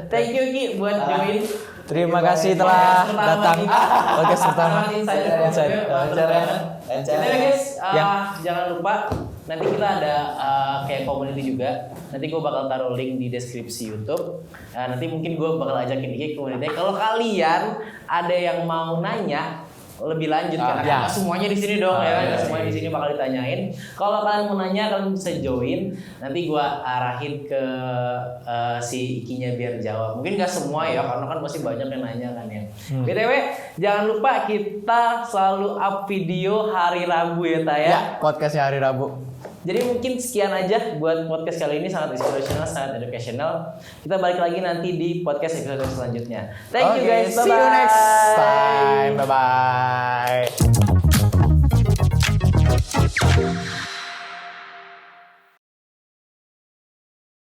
Thank you Ki buat join. Terima kasih telah datang podcast pertama. Guys, jangan lupa nanti kita ada kayak community juga. Nanti gue bakal taruh link di deskripsi YouTube. Nanti mungkin gue bakal ajakin Iki ke community. Kalau kalian ada yang mau nanya lebih lanjut karena semuanya di sini dong ya, semuanya di sini bakal ditanyain. Kalau kalian mau nanya kalian bisa join, nanti gua arahin ke si Ikinya biar jawab. Mungkin gak semua ya, karena kan masih banyak yang nanya kan ya. BTW jangan lupa kita selalu up video hari Rabu ya Ta ya. Ya, podcastnya hari Rabu. Jadi mungkin sekian aja buat podcast kali ini, sangat inspirational, sangat educational. Kita balik lagi nanti di podcast episode selanjutnya. Thank you guys, bye-bye. See you next time. Bye bye.